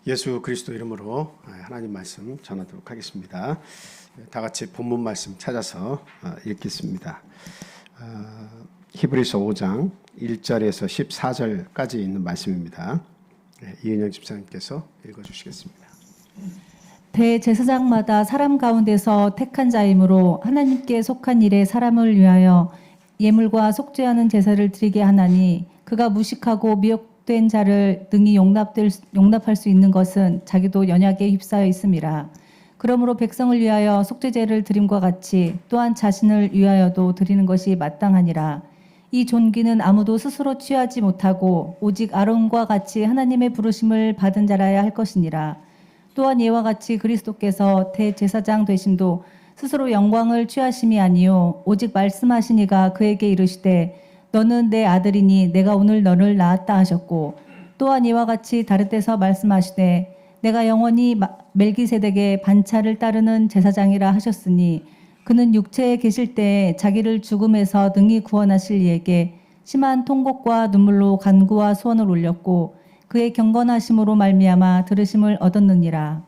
예수 그리스도 이름으로 하나님 말씀 전하도록 하겠습니다. 다 같이 본문 말씀 찾아서 읽겠습니다. 히브리서 5장 1절에서 14절까지 있는 말씀입니다. 이은영 집사님께서 읽어주시겠습니다. 대제사장마다 사람 가운데서 택한 자이므로 하나님께 속한 일에 사람을 위하여 예물과 속죄하는 제사를 드리게 하나니, 그가 무식하고 미혹된 자를 능히 용납할 수 있는 것은 자기도 연약에 휩싸여 있음이라. 그러므로 백성을 위하여 속죄제를 드림과 같이 또한 자신을 위하여도 드리는 것이 마땅하니라. 이 존귀는 아무도 스스로 취하지 못하고 오직 아론과 같이 하나님의 부르심을 받은 자라야 할 것이니라. 또한 이와 같이 그리스도께서 대제사장 되심도 스스로 영광을 취하심이 아니요 오직 말씀하시니가 그에게 이르시되 너는 내 아들이니 내가 오늘 너를 낳았다 하셨고, 또한 이와 같이 다른 데서 말씀하시되 내가 영원히 멜기세덱의 반차를 따르는 제사장이라 하셨으니, 그는 육체에 계실 때에 자기를 죽음에서 능히 구원하실 이에게 심한 통곡과 눈물로 간구와 소원을 올렸고 그의 경건하심으로 말미암아 들으심을 얻었느니라.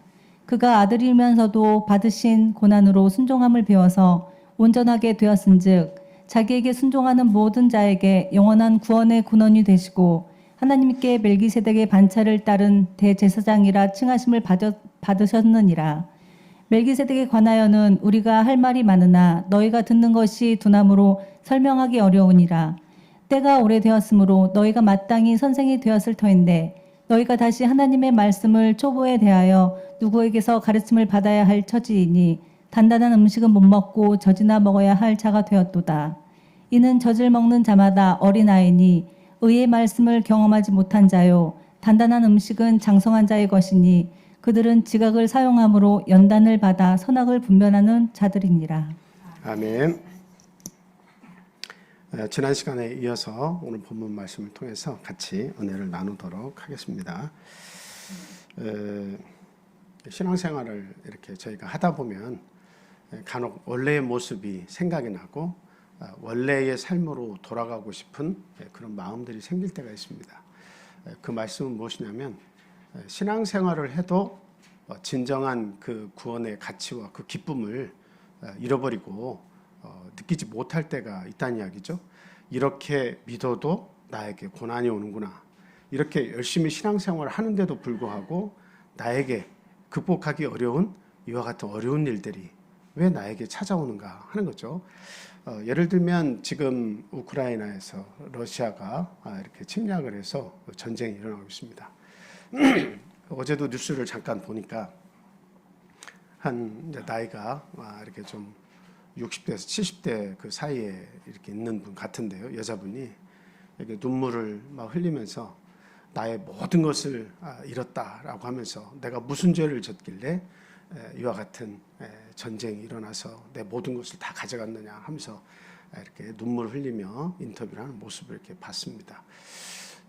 그가 아들이면서도 받으신 고난으로 순종함을 배워서 온전하게 되었은즉 자기에게 순종하는 모든 자에게 영원한 구원의 근원이 되시고 하나님께 멜기세덱의 반차를 따른 대제사장이라 칭하심을 받으셨느니라. 멜기세덱에 관하여는 우리가 할 말이 많으나 너희가 듣는 것이 두나무로 설명하기 어려우니라. 때가 오래되었으므로 너희가 마땅히 선생이 되었을 터인데 너희가 다시 하나님의 말씀을 초보에 대하여 누구에게서 가르침을 받아야 할 처지이니 단단한 음식은 못 먹고 젖이나 먹어야 할 자가 되었도다. 이는 젖을 먹는 자마다 어린아이니 의의 말씀을 경험하지 못한 자요 단단한 음식은 장성한 자의 것이니 그들은 지각을 사용함으로 연단을 받아 선악을 분별하는 자들이니라. 아멘. 지난 시간에 이어서 오늘 본문 말씀을 통해서 같이 은혜를 나누도록 하겠습니다. 신앙생활을 이렇게 저희가 하다 보면 간혹 원래의 모습이 생각이 나고 원래의 삶으로 돌아가고 싶은 그런 마음들이 생길 때가 있습니다. 그 말씀은 무엇이냐면 신앙생활을 해도 진정한 그 구원의 가치와 그 기쁨을 잃어버리고 느끼지 못할 때가 있다는 이야기죠. 이렇게 믿어도 나에게 고난이 오는구나. 이렇게 열심히 신앙생활을 하는데도 불구하고 나에게 극복하기 어려운 이와 같은 어려운 일들이 왜 나에게 찾아오는가 하는 거죠. 예를 들면 지금 우크라이나에서 러시아가 이렇게 침략을 해서 전쟁이 일어나고 있습니다. 어제도 뉴스를 잠깐 보니까 한 나이가 이렇게 좀 60대에서 70대 그 사이에 이렇게 있는 분 같은데요. 여자분이 이렇게 눈물을 막 흘리면서 나의 모든 것을 잃었다라고 하면서 내가 무슨 죄를 졌길래 이와 같은 전쟁이 일어나서 내 모든 것을 다 가져갔느냐 하면서 이렇게 눈물을 흘리며 인터뷰를 하는 모습을 이렇게 봤습니다.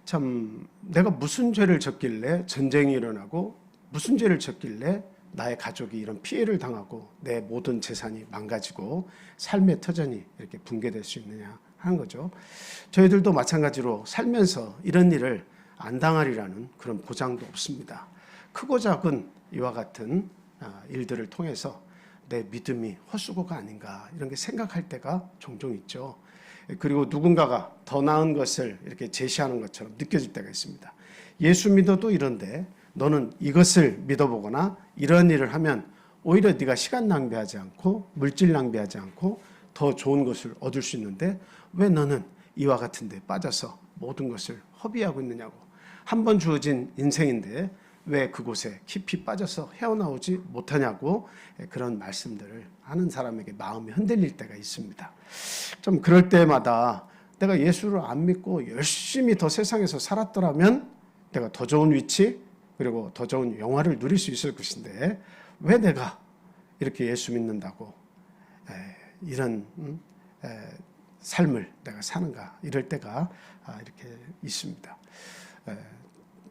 참 내가 무슨 죄를 졌길래 전쟁이 일어나고 무슨 죄를 졌길래 나의 가족이 이런 피해를 당하고 내 모든 재산이 망가지고 삶의 터전이 이렇게 붕괴될 수 있느냐 하는 거죠. 저희들도 마찬가지로 살면서 이런 일을 안 당하리라는 그런 보장도 없습니다. 크고 작은 이와 같은 일들을 통해서 내 믿음이 헛수고가 아닌가 이런 게 생각할 때가 종종 있죠. 그리고 누군가가 더 나은 것을 이렇게 제시하는 것처럼 느껴질 때가 있습니다. 예수 믿어도 이런데 너는 이것을 믿어보거나 이런 일을 하면 오히려 네가 시간 낭비하지 않고 물질 낭비하지 않고 더 좋은 것을 얻을 수 있는데 왜 너는 이와 같은 데 빠져서 모든 것을 허비하고 있느냐고. 한 번 주어진 인생인데 왜 그곳에 깊이 빠져서 헤어나오지 못하냐고 그런 말씀들을 하는 사람에게 마음이 흔들릴 때가 있습니다. 좀 그럴 때마다 내가 예수를 안 믿고 열심히 더 세상에서 살았더라면 내가 더 좋은 위치 그리고 더 좋은 영화를 누릴 수 있을 것인데 왜 내가 이렇게 예수 믿는다고 이런 삶을 내가 사는가 이럴 때가 이렇게 있습니다.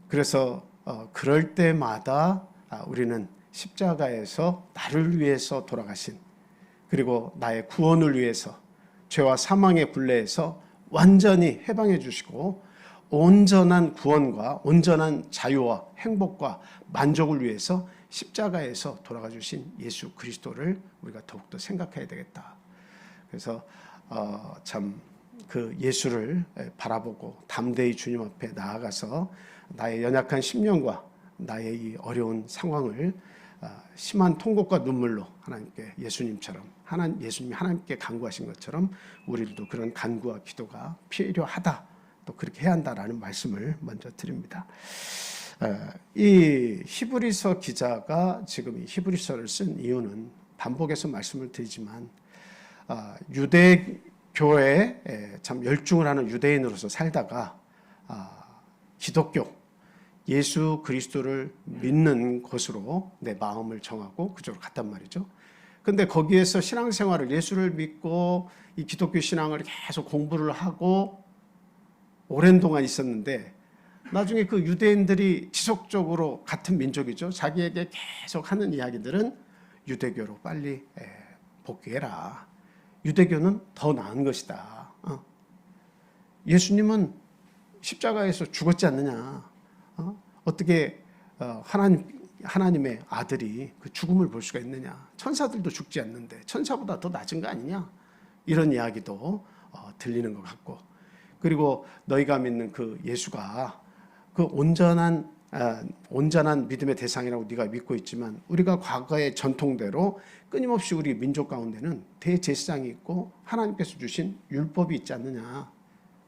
그래서 그럴 때마다 우리는 십자가에서 나를 위해서 돌아가신 그리고 나의 구원을 위해서 죄와 사망의 굴레에서 완전히 해방해 주시고 온전한 구원과 온전한 자유와 행복과 만족을 위해서 십자가에서 돌아가 주신 예수 그리스도를 우리가 더욱더 생각해야 되겠다. 그래서 참 그 예수를 바라보고 담대히 주님 앞에 나아가서 나의 연약한 심령과 나의 이 어려운 상황을 심한 통곡과 눈물로 하나님께 예수님처럼 예수님이 하나님께 간구하신 것처럼 우리들도 그런 간구와 기도가 필요하다. 또 그렇게 해야 한다라는 말씀을 먼저 드립니다. 이 히브리서 기자가 지금 이 히브리서를 쓴 이유는 반복해서 말씀을 드리지만 유대교에 참 열중을 하는 유대인으로서 살다가 기독교 예수 그리스도를 믿는 것으로 내 마음을 정하고 그쪽으로 갔단 말이죠. 근데 거기에서 신앙생활을 예수를 믿고 이 기독교 신앙을 계속 공부를 하고 오랜 동안 있었는데 나중에 그 유대인들이 지속적으로 같은 민족이죠. 자기에게 계속 하는 이야기들은 유대교로 빨리 복귀해라. 유대교는 더 나은 것이다. 예수님은 십자가에서 죽었지 않느냐. 어떻게 하나님의 아들이 그 죽음을 볼 수가 있느냐. 천사들도 죽지 않는데 천사보다 더 낮은 거 아니냐. 이런 이야기도 들리는 것 같고 그리고 너희가 믿는 그 예수가 그 온전한 믿음의 대상이라고 네가 믿고 있지만 우리가 과거의 전통대로 끊임없이 우리 민족 가운데는 대제사장이 있고 하나님께서 주신 율법이 있지 않느냐.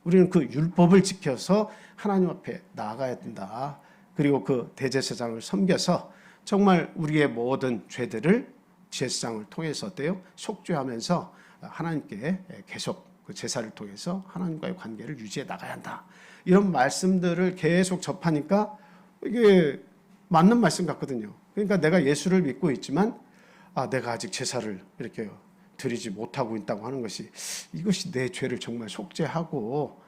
우리는 그 율법을 지켜서 하나님 앞에 나아가야 된다. 그리고 그 대제사장을 섬겨서 정말 우리의 모든 죄들을 제사장을 통해서 어때요? 속죄하면서 하나님께 계속 그 제사를 통해서 하나님과의 관계를 유지해 나가야 한다. 이런 말씀들을 계속 접하니까 이게 맞는 말씀 같거든요. 그러니까 내가 예수를 믿고 있지만 내가 아직 제사를 이렇게 드리지 못하고 있다고 하는 것이 이것이 내 죄를 정말 속죄하고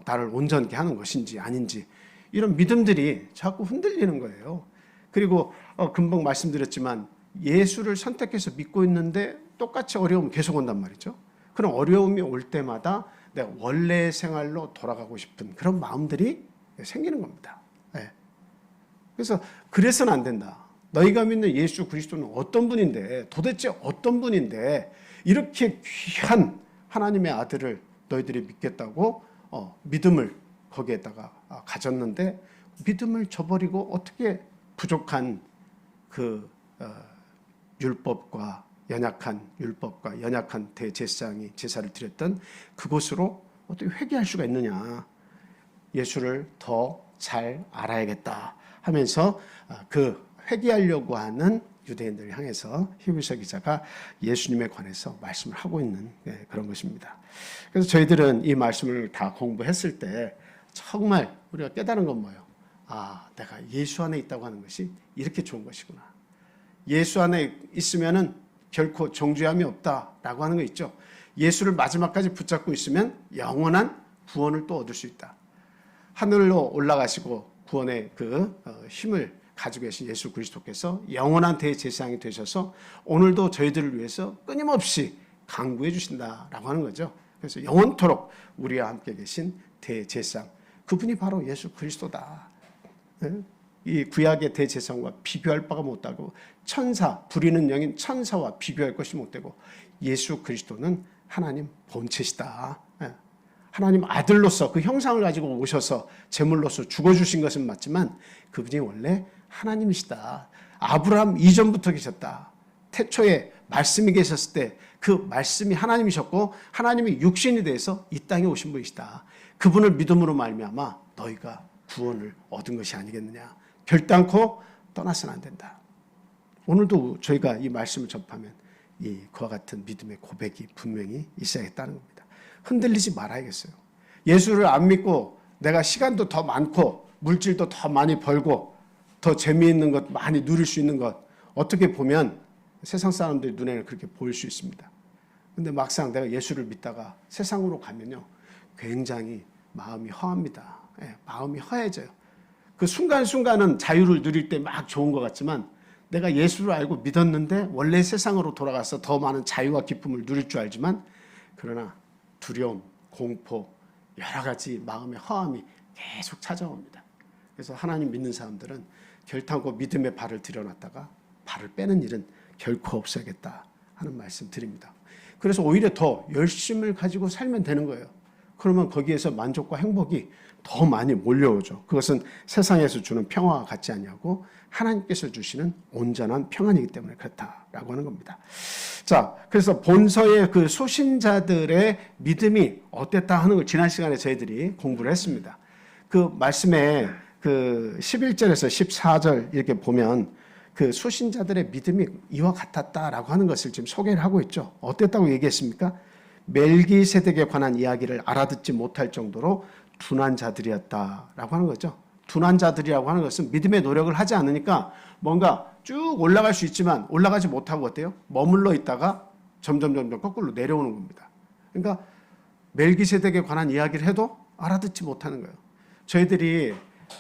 나를 온전케 하는 것인지 아닌지 이런 믿음들이 자꾸 흔들리는 거예요. 그리고 금방 말씀드렸지만 예수를 선택해서 믿고 있는데 똑같이 어려움 계속 온단 말이죠. 그런 어려움이 올 때마다 내가 원래 생활로 돌아가고 싶은 그런 마음들이 생기는 겁니다. 그래서 그래서는 안 된다. 너희가 믿는 예수 그리스도는 어떤 분인데 도대체 어떤 분인데 이렇게 귀한 하나님의 아들을 너희들이 믿겠다고 믿음을 거기에다가 가졌는데 믿음을 저버리고 어떻게 부족한 그 율법과 연약한 대제사장이 제사를 드렸던 그곳으로 어떻게 회개할 수가 있느냐. 예수를 더 잘 알아야겠다 하면서 그 회개하려고 하는 유대인들을 향해서 히브리서 기자가 예수님에 관해서 말씀을 하고 있는 그런 것입니다. 그래서 저희들은 이 말씀을 다 공부했을 때 정말 우리가 깨달은 건 뭐예요? 내가 예수 안에 있다고 하는 것이 이렇게 좋은 것이구나. 예수 안에 있으면은 결코 정죄함이 없다라고 하는 거 있죠. 예수를 마지막까지 붙잡고 있으면 영원한 구원을 또 얻을 수 있다. 하늘로 올라가시고 구원의 그 힘을 가지고 계신 예수 그리스도께서 영원한 대제사장이 되셔서 오늘도 저희들을 위해서 끊임없이 간구해 주신다라고 하는 거죠. 그래서 영원토록 우리와 함께 계신 대제사장, 그분이 바로 예수 그리스도다. 이 구약의 대제사장과 비교할 바가 못하고 부리는 영인 천사와 비교할 것이 못되고 예수 그리스도는 하나님 본체시다. 하나님 아들로서 그 형상을 가지고 오셔서 제물로서 죽어주신 것은 맞지만 그분이 원래 하나님이시다. 아브라함 이전부터 계셨다. 태초에 말씀이 계셨을 때 그 말씀이 하나님이셨고 하나님이 육신이 돼서 이 땅에 오신 분이시다. 그분을 믿음으로 말미암아 너희가 구원을 얻은 것이 아니겠느냐. 결단코 떠나서는 안 된다. 오늘도 저희가 이 말씀을 접하면 그와 같은 믿음의 고백이 분명히 있어야겠다는 겁니다. 흔들리지 말아야겠어요. 예수를 안 믿고 내가 시간도 더 많고 물질도 더 많이 벌고 더 재미있는 것 많이 누릴 수 있는 것 어떻게 보면 세상 사람들이 눈에는 그렇게 보일 수 있습니다. 근데 막상 내가 예수를 믿다가 세상으로 가면요 굉장히 마음이 허합니다. 마음이 허해져요. 그 순간순간은 자유를 누릴 때 막 좋은 것 같지만 내가 예수를 알고 믿었는데 원래 세상으로 돌아가서 더 많은 자유와 기쁨을 누릴 줄 알지만 그러나 두려움, 공포, 여러 가지 마음의 허함이 계속 찾아옵니다. 그래서 하나님 믿는 사람들은 결단코 믿음의 발을 들여놨다가 발을 빼는 일은 결코 없어야겠다 하는 말씀 드립니다. 그래서 오히려 더 열심을 가지고 살면 되는 거예요. 그러면 거기에서 만족과 행복이 더 많이 몰려오죠. 그것은 세상에서 주는 평화와 같지 않냐고 하나님께서 주시는 온전한 평안이기 때문에 그렇다라고 하는 겁니다. 자, 그래서 본서의 그 소신자들의 믿음이 어땠다 하는 걸 지난 시간에 저희들이 공부를 했습니다. 그 말씀에 그 11절에서 14절 이렇게 보면 그 소신자들의 믿음이 이와 같았다라고 하는 것을 지금 소개를 하고 있죠. 어땠다고 얘기했습니까? 멜기세덱에 관한 이야기를 알아듣지 못할 정도로 둔한 자들이었다라고 하는 거죠. 둔한 자들이라고 하는 것은 믿음의 노력을 하지 않으니까 뭔가 쭉 올라갈 수 있지만 올라가지 못하고 어때요? 머물러 있다가 점점 거꾸로 내려오는 겁니다. 그러니까 멜기세덱에 관한 이야기를 해도 알아듣지 못하는 거예요. 저희들이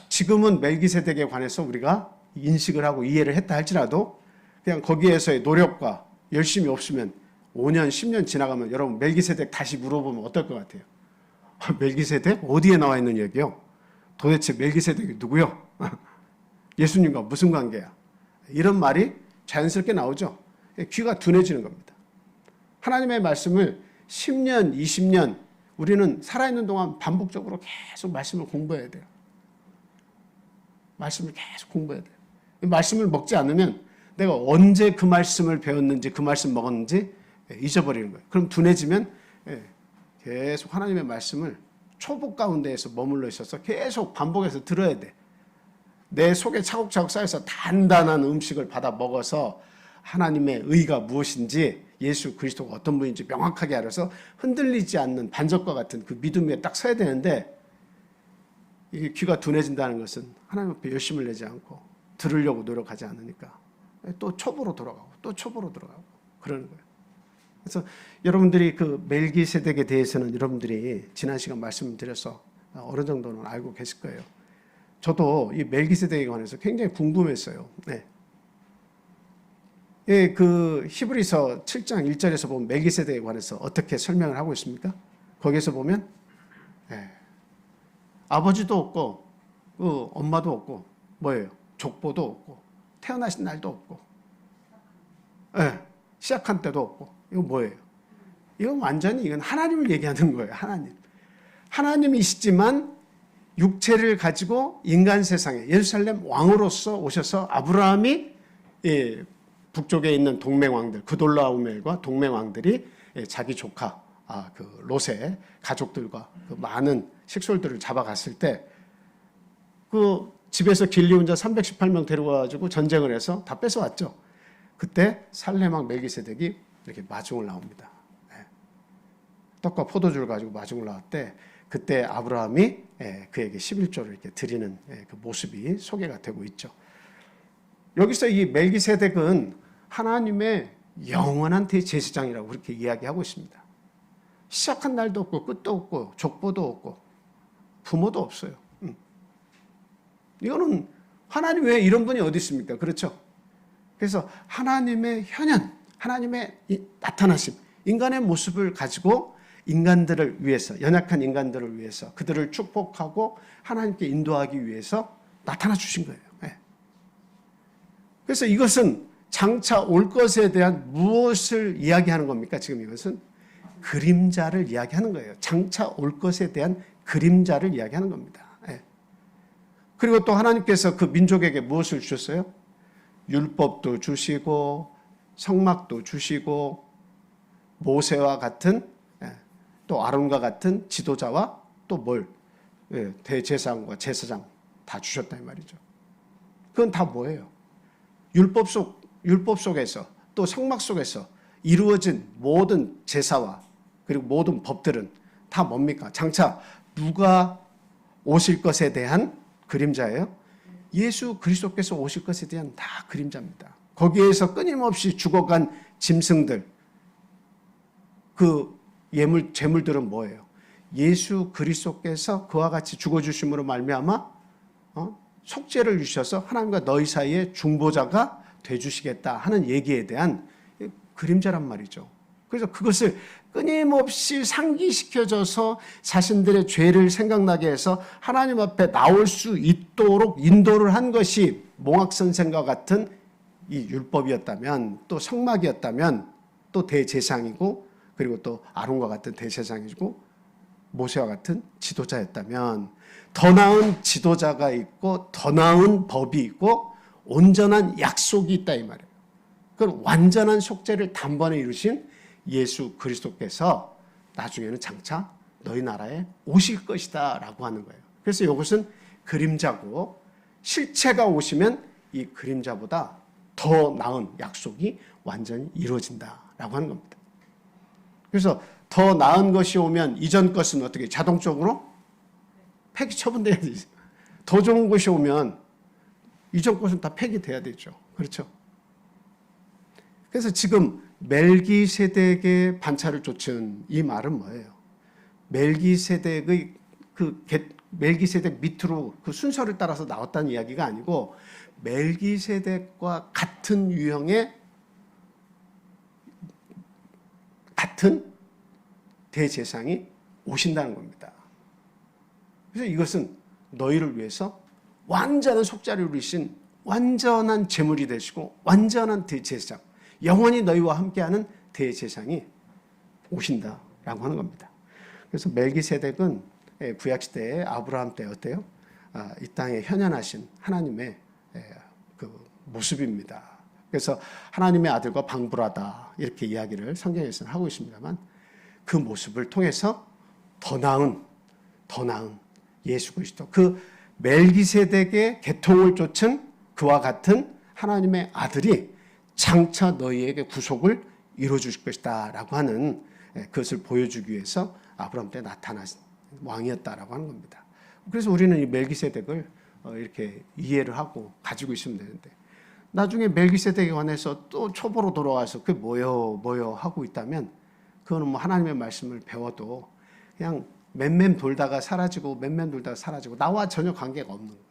지금은 멜기세덱에 관해서 우리가 인식을 하고 이해를 했다 할지라도 그냥 거기에서의 노력과 열심이 없으면 5년, 10년 지나가면 여러분 멜기세덱 다시 물어보면 어떨 것 같아요? 멜기세덱? 어디에 나와 있는 얘기요? 도대체 멜기세덱이 누구요? 예수님과 무슨 관계야? 이런 말이 자연스럽게 나오죠. 귀가 둔해지는 겁니다. 하나님의 말씀을 10년, 20년 우리는 살아있는 동안 반복적으로 계속 말씀을 공부해야 돼요. 말씀을 계속 공부해야 돼요. 말씀을 먹지 않으면 내가 언제 그 말씀을 배웠는지 그 말씀 먹었는지 잊어버리는 거예요. 그럼 둔해지면 계속 하나님의 말씀을 초보 가운데에서 머물러 있어서 계속 반복해서 들어야 돼. 내 속에 차곡차곡 쌓여서 단단한 음식을 받아 먹어서 하나님의 의가 무엇인지 예수 그리스도가 어떤 분인지 명확하게 알아서 흔들리지 않는 반석과 같은 그 믿음 위에 딱 서야 되는데 이게 귀가 둔해진다는 것은 하나님 앞에 열심을 내지 않고 들으려고 노력하지 않으니까 또 초보로 돌아가고 또 초보로 돌아가고 그러는 거예요. 그래서 여러분들이 그 멜기세덱에 대해서는 여러분들이 지난 시간 말씀드려서 어느 정도는 알고 계실 거예요. 저도 이 멜기세덱에 관해서 굉장히 궁금했어요. 네. 예, 그 히브리서 7장 1절에서 보면 멜기세덱에 관해서 어떻게 설명을 하고 있습니까? 거기에서 보면 아버지도 없고 엄마도 없고 뭐예요? 족보도 없고 태어나신 날도 없고 시작한 때도 없고 이거 뭐예요? 이건 완전히 이건 하나님을 얘기하는 거예요. 하나님이시지만 육체를 가지고 인간 세상에 예루살렘 왕으로서 오셔서 아브라함이 북쪽에 있는 동맹왕들 그돌라오멜과 동맹왕들이 자기 조카 그 롯의 가족들과 그 많은 식솔들을 잡아갔을 때 그 집에서 길리 혼자 318명 데려가지고 전쟁을 해서 다 뺏어왔죠. 그때 살레막 멜기세덱이 이렇게 마중을 나옵니다. 떡과 포도주를 가지고 마중을 나왔대. 그때 아브라함이 그에게 11조를 이렇게 드리는 그 모습이 소개가 되고 있죠. 여기서 이 멜기세덱은 하나님의 영원한 대제사장이라고 그렇게 이야기하고 있습니다. 시작한 날도 없고 끝도 없고 족보도 없고 부모도 없어요. 이거는 하나님 외에 이런 분이 어디 있습니까? 그렇죠? 그래서 하나님의 현현, 하나님의 나타나심, 인간의 모습을 가지고 인간들을 위해서, 연약한 인간들을 위해서 그들을 축복하고 하나님께 인도하기 위해서 나타나 주신 거예요. 그래서 이것은 장차 올 것에 대한 무엇을 이야기하는 겁니까? 지금 이것은 그림자를 이야기하는 거예요. 장차 올 것에 대한 그림자를 이야기하는 겁니다. 그리고 또 하나님께서 그 민족에게 무엇을 주셨어요? 율법도 주시고 성막도 주시고 모세와 같은 또 아론과 같은 지도자와 또 뭘 대제사장과 제사장 다 주셨다 이 말이죠. 그건 다 뭐예요? 율법 속에서 또 성막 속에서 이루어진 모든 제사와 그리고 모든 법들은 다 뭡니까? 장차 누가 오실 것에 대한 그림자예요. 예수 그리스도께서 오실 것에 대한 다 그림자입니다. 거기에서 끊임없이 죽어간 짐승들, 그 재물들은 뭐예요? 예수 그리스도께서 그와 같이 죽어주심으로 말미암아 속죄를 주셔서 하나님과 너희 사이에 중보자가 돼주시겠다 하는 얘기에 대한 그림자란 말이죠. 그래서 그것을 끊임없이 상기시켜줘서 자신들의 죄를 생각나게 해서 하나님 앞에 나올 수 있도록 인도를 한 것이 몽학선생과 같은 이 율법이었다면, 또 성막이었다면, 또 대제사장이고, 그리고 또 아론과 같은 대제사장이고, 모세와 같은 지도자였다면, 더 나은 지도자가 있고 더 나은 법이 있고 온전한 약속이 있다 이 말이에요. 그 완전한 속죄를 단번에 이루신 예수 그리스도께서 나중에는 장차 너희 나라에 오실 것이다 라고 하는 거예요. 그래서 이것은 그림자고, 실체가 오시면 이 그림자보다 더 나은 약속이 완전히 이루어진다라고 하는 겁니다. 그래서 더 나은 것이 오면 이전 것은 어떻게 자동적으로 폐기 처분돼야 되죠. 더 좋은 것이 오면 이전 것은 다 폐기돼야 되죠. 그렇죠? 그래서 지금 멜기세덱의 반차를 쫓은 이 말은 뭐예요? 멜기세덱의 멜기세덱 밑으로 그 순서를 따라서 나왔다는 이야기가 아니고, 멜기세덱과 같은 유형의 같은 대제사장이 오신다는 겁니다. 그래서 이것은 너희를 위해서 완전한 속죄를 이루신 완전한 제물이 되시고 완전한 대제사장, 영원히 너희와 함께하는 대제사장이 오신다라고 하는 겁니다. 그래서 멜기세덱은 구약시대의 아브라함 때 어때요? 이 땅에 현현하신 하나님의 그 모습입니다. 그래서 하나님의 아들과 방불하다 이렇게 이야기를 성경에서는 하고 있습니다만, 그 모습을 통해서 더 나은 예수 그리스도, 그 멜기세덱의 계통을 쫓은 그와 같은 하나님의 아들이 장차 너희에게 구속을 이루어 주실 것이다 라고 하는, 그것을 보여주기 위해서 아브라함 때 나타나신 왕이었다라고 하는 겁니다. 그래서 우리는 이 멜기세덱을 이렇게 이해를 하고 가지고 있으면 되는데, 나중에 멜기세덱에 관해서 또 초보로 돌아와서 그게 뭐요 하고 있다면, 그거는 뭐 하나님의 말씀을 배워도 그냥 맨맨 돌다가 사라지고 나와 전혀 관계가 없는 거예요.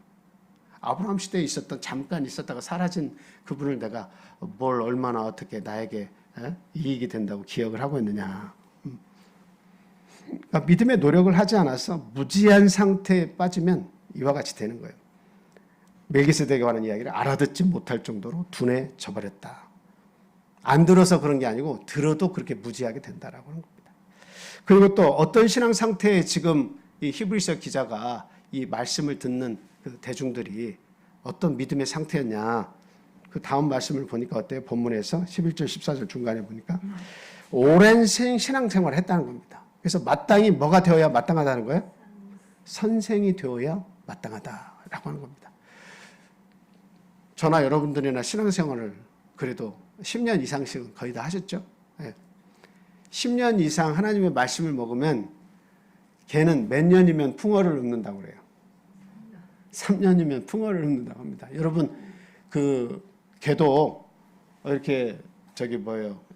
아브라함 시대에 있었던, 잠깐 있었다가 사라진 그분을 내가 뭘 얼마나 어떻게 나에게 이익이 된다고 기억을 하고 있느냐. 그러니까 믿음의 노력을 하지 않아서 무지한 상태에 빠지면 이와 같이 되는 거예요. 멜기세덱에 관한 이야기를 알아듣지 못할 정도로 둔해져 버렸다. 안 들어서 그런 게 아니고 들어도 그렇게 무지하게 된다라고 하는 겁니다. 그리고 또 어떤 신앙 상태에 지금 이 히브리서 기자가 이 말씀을 듣는 그 대중들이 어떤 믿음의 상태였냐. 그 다음 말씀을 보니까 어때요? 본문에서 11절 14절 중간에 보니까 오랜 신앙생활을 했다는 겁니다. 그래서 마땅히 뭐가 되어야 마땅하다는 거예요? 선생이 되어야 마땅하다라고 하는 겁니다. 저나 여러분들이나 신앙생활을 그래도 10년 이상씩은 거의 다 하셨죠? 10년 이상 하나님의 말씀을 먹으면 걔는 몇 년이면 풍어를 읊는다고 그래요. 3년이면 풍어를 읊는다고 합니다. 여러분, 그 걔도 이렇게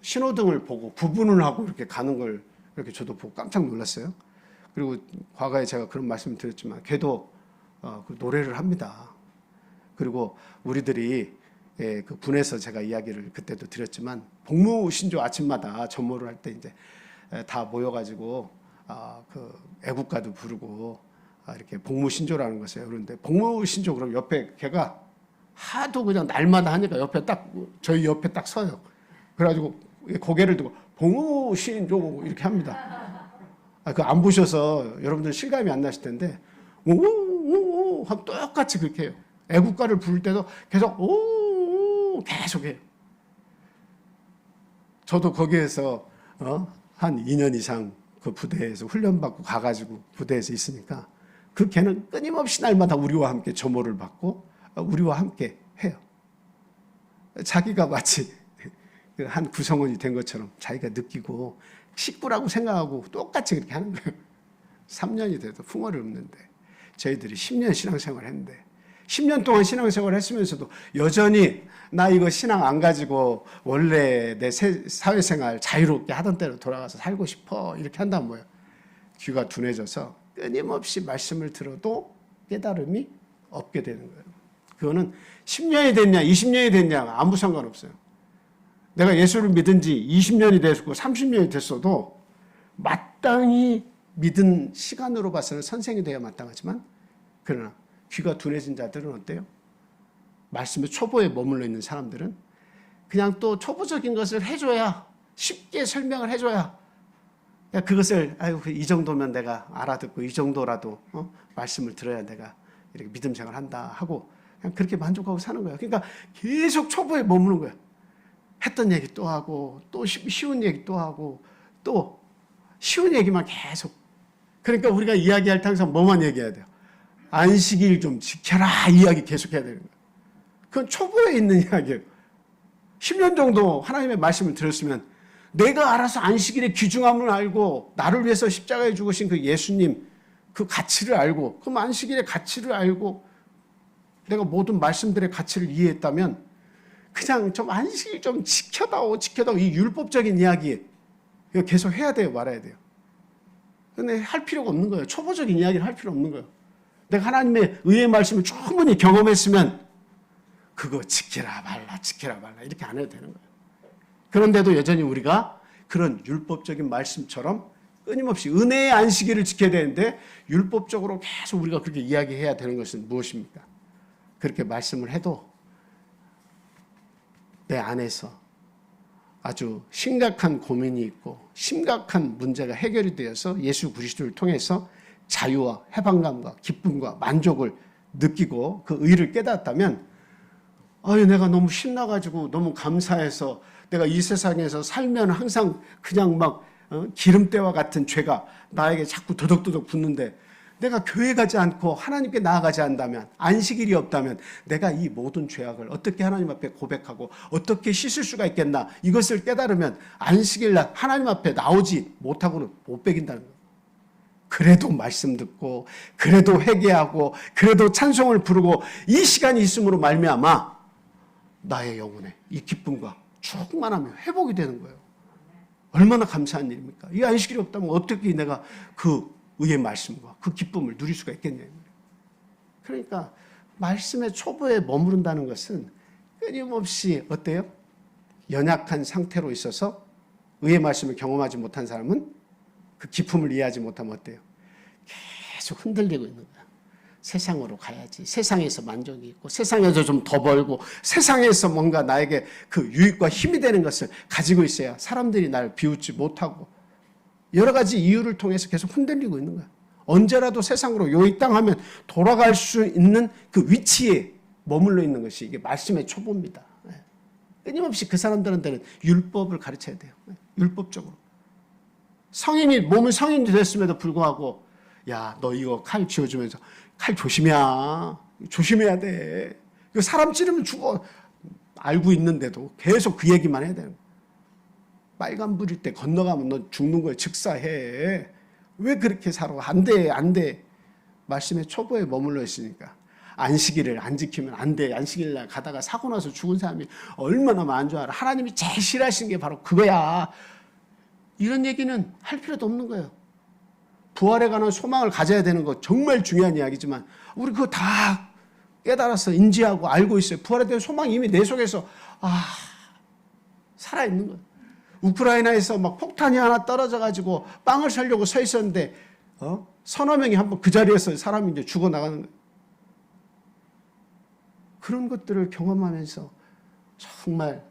신호등을 보고 구분을 하고 이렇게 가는 걸 이렇게 저도 보고 깜짝 놀랐어요. 그리고 과거에 제가 그런 말씀을 드렸지만 걔도 그 노래를 합니다. 그리고 우리들이 그 군에서 제가 이야기를 그때도 드렸지만, 복무신조 아침마다 전모를 할 때 이제 다 모여가지고 그 애국가도 부르고 이렇게 복무신조라는 것을 그런데, 복무신조 그럼 옆에 걔가 하도 그냥 날마다 하니까 옆에 딱 저희 옆에 딱 서요. 그래가지고 고개를 들고 복무신조 이렇게 합니다. 그 안 보셔서 여러분들 실감이 안 나실 텐데, 오오오 하면 똑같이 그렇게 해요. 애국가를 부를 때도 계속 오 계속 해요. 저도 거기에서 한 2년 이상 그 부대에서 훈련받고 가가지고 부대에서 있으니까 그 걔는 끊임없이 날마다 우리와 함께 조모를 받고 우리와 함께 해요. 자기가 마치 한 구성원이 된 것처럼 자기가 느끼고 식구라고 생각하고 똑같이 그렇게 하는 거예요. 3년이 돼도 풍어를 읊는데, 저희들이 10년 신앙생활을 했는데 10년 동안 신앙생활을 했으면서도 여전히 나 이거 신앙 안 가지고 원래 내 사회생활 자유롭게 하던 대로 돌아가서 살고 싶어 이렇게 한다면 뭐예요? 귀가 둔해져서 끊임없이 말씀을 들어도 깨달음이 없게 되는 거예요. 그거는 10년이 됐냐 20년이 됐냐 아무 상관없어요. 내가 예수를 믿은 지 20년이 됐고 30년이 됐어도 마땅히 믿은 시간으로 봐서는 선생이 되어야 마땅하지만 그러나 귀가 둔해진 자들은 어때요? 말씀의 초보에 머물러 있는 사람들은 그냥 또 초보적인 것을 해줘야 쉽게 설명을 해줘야 그것을 아유 이 정도면 내가 알아듣고 이 정도라도 말씀을 들어야 내가 이렇게 믿음 생활한다 하고 그냥 그렇게 만족하고 사는 거예요. 그러니까 계속 초보에 머무는 거예요. 했던 얘기 또 하고 또 쉬운 얘기 또 하고 또 쉬운 얘기만 계속. 그러니까 우리가 이야기할 때 항상 뭐만 얘기해야 돼요? 안식일 좀 지켜라 이야기 계속 해야 되는 거예요. 그건 초보에 있는 이야기예요. 10년 정도 하나님의 말씀을 들었으면 내가 알아서 안식일의 귀중함을 알고 나를 위해서 십자가에 죽으신 그 예수님 그 가치를 알고 그럼 안식일의 가치를 알고 내가 모든 말씀들의 가치를 이해했다면 그냥 좀 안식일 좀 지켜다오 이 율법적인 이야기 이거 계속 해야 돼요 말아야 돼요. 근데 할 필요가 없는 거예요. 초보적인 이야기를 할 필요 없는 거예요. 내가 하나님의 의의 말씀을 충분히 경험했으면 그거 지켜라 말라 이렇게 안 해도 되는 거예요. 그런데도 여전히 우리가 그런 율법적인 말씀처럼 끊임없이 은혜의 안식일을 지켜야 되는데 율법적으로 계속 우리가 그렇게 이야기해야 되는 것은 무엇입니까? 그렇게 말씀을 해도 내 안에서 아주 심각한 고민이 있고 심각한 문제가 해결이 되어서 예수 그리스도를 통해서 자유와 해방감과 기쁨과 만족을 느끼고 그 의를 깨닫다면 아유 내가 너무 신나가지고 너무 감사해서 내가 이 세상에서 살면 항상 그냥 막 기름때와 같은 죄가 나에게 자꾸 더덕더덕 붙는데 내가 교회 가지 않고 하나님께 나아가지 않다면 안식일이 없다면 내가 이 모든 죄악을 어떻게 하나님 앞에 고백하고 어떻게 씻을 수가 있겠나 이것을 깨달으면 안식일날 하나님 앞에 나오지 못하고는 못 베긴다는 거예요. 그래도 말씀 듣고 그래도 회개하고 그래도 찬송을 부르고 이 시간이 있음으로 말미암아 나의 영혼에 이 기쁨과 충만하며 회복이 되는 거예요. 얼마나 감사한 일입니까? 이 안식일이 없다면 어떻게 내가 그 의의 말씀과 그 기쁨을 누릴 수가 있겠냐. 그러니까 말씀의 초보에 머무른다는 것은 끊임없이 어때요? 연약한 상태로 있어서 의의 말씀을 경험하지 못한 사람은 그 기쁨을 이해하지 못하면 어때요? 계속 흔들리고 있는 거야. 세상으로 가야지. 세상에서 만족이 있고 세상에서 좀 더 벌고 세상에서 뭔가 나에게 그 유익과 힘이 되는 것을 가지고 있어야 사람들이 나를 비웃지 못하고 여러 가지 이유를 통해서 계속 흔들리고 있는 거야. 언제라도 세상으로 요 이 땅 하면 돌아갈 수 있는 그 위치에 머물러 있는 것이 이게 말씀의 초보입니다. 끊임없이 그 사람들한테는 율법을 가르쳐야 돼요. 율법적으로. 몸은 성인이 됐음에도 불구하고 야, 너 이거 칼 쥐어주면서 칼 조심해야 돼. 이거 사람 찌르면 죽어. 알고 있는데도 계속 그 얘기만 해야 되는 거야. 빨간불일 때 건너가면 너 죽는 거야. 즉사해. 왜 그렇게 살아? 안 돼. 말씀의 초보에 머물러 있으니까. 안식일을 안 지키면 안 돼. 안식일 날 가다가 사고 나서 죽은 사람이 얼마나 많은 줄 알아. 하나님이 제일 싫어하시는 게 바로 그거야. 이런 얘기는 할 필요도 없는 거예요. 부활에 관한 소망을 가져야 되는 거 정말 중요한 이야기지만 우리 그거 다 깨달아서 인지하고 알고 있어요. 부활에 대한 소망이 이미 내 속에서 살아있는 거예요. 우크라이나에서 막 폭탄이 하나 떨어져가지고 빵을 사려고 서 있었는데 서너 명이 한번 그 자리에서 사람이 이제 죽어나가는 거예요. 그런 것들을 경험하면서 정말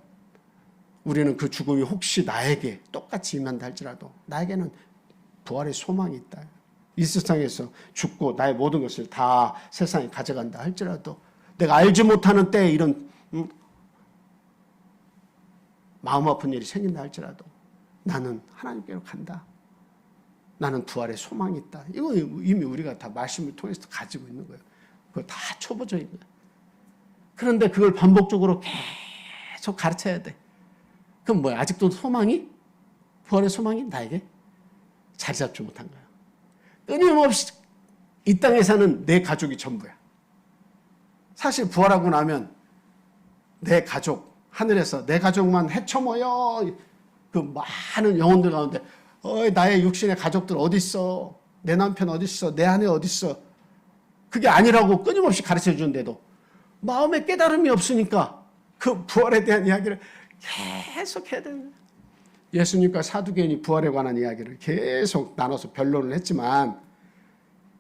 우리는 그 죽음이 혹시 나에게 똑같이 임한다 할지라도 나에게는 부활의 소망이 있다. 이 세상에서 죽고 나의 모든 것을 다 세상에 가져간다 할지라도 내가 알지 못하는 때에 이런 마음 아픈 일이 생긴다 할지라도 나는 하나님께로 간다. 나는 부활의 소망이 있다. 이거 이미 우리가 다 말씀을 통해서 가지고 있는 거예요. 그거 다 초보적인 거예요. 그런데 그걸 반복적으로 계속 가르쳐야 돼. 그럼 뭐야? 아직도 부활의 소망이 나에게 자리 잡지 못한 거야. 끊임없이 이 땅에 사는 내 가족이 전부야. 사실 부활하고 나면 내 가족, 하늘에서 내 가족만 헤쳐모여 그 많은 영혼들 가운데 나의 육신의 가족들 어디 있어? 내 남편 어디 있어? 내 아내 어디 있어? 그게 아니라고 끊임없이 가르쳐 주는데도 마음에 깨달음이 없으니까 그 부활에 대한 이야기를 계속 해야 되는 거야. 예수님과 사두개인이 부활에 관한 이야기를 계속 나눠서 변론을 했지만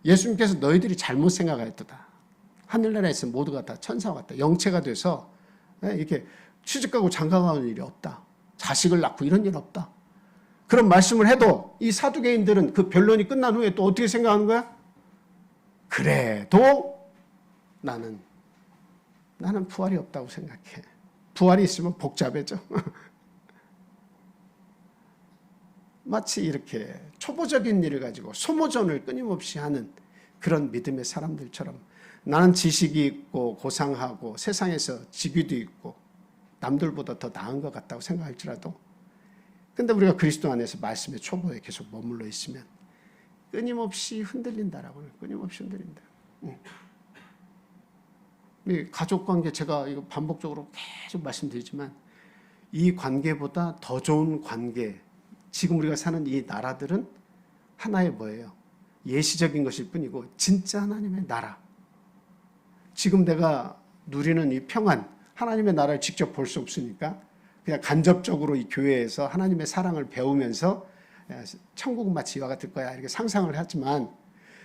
예수님께서 너희들이 잘못 생각하였도다. 하늘나라에서 모두가 다 천사와 같다. 영체가 돼서 이렇게 시집가고 장가가는 일이 없다. 자식을 낳고 이런 일 없다. 그런 말씀을 해도 이 사두개인들은 그 변론이 끝난 후에 또 어떻게 생각하는 거야? 그래도 나는 부활이 없다고 생각해. 부활이 있으면 복잡해져. 마치 이렇게 초보적인 일을 가지고 소모전을 끊임없이 하는 그런 믿음의 사람들처럼 나는 지식이 있고 고상하고 세상에서 직위도 있고 남들보다 더 나은 것 같다고 생각할지라도 근데 우리가 그리스도 안에서 말씀의 초보에 계속 머물러 있으면 끊임없이 흔들린다라고 해요. 끊임없이 흔들린다. 이 가족관계 제가 이거 반복적으로 계속 말씀드리지만 이 관계보다 더 좋은 관계 지금 우리가 사는 이 나라들은 하나의 뭐예요? 예시적인 것일 뿐이고 진짜 하나님의 나라. 지금 내가 누리는 이 평안, 하나님의 나라를 직접 볼 수 없으니까 그냥 간접적으로 이 교회에서 하나님의 사랑을 배우면서 천국은 마치 이와 같을 거야 이렇게 상상을 하지만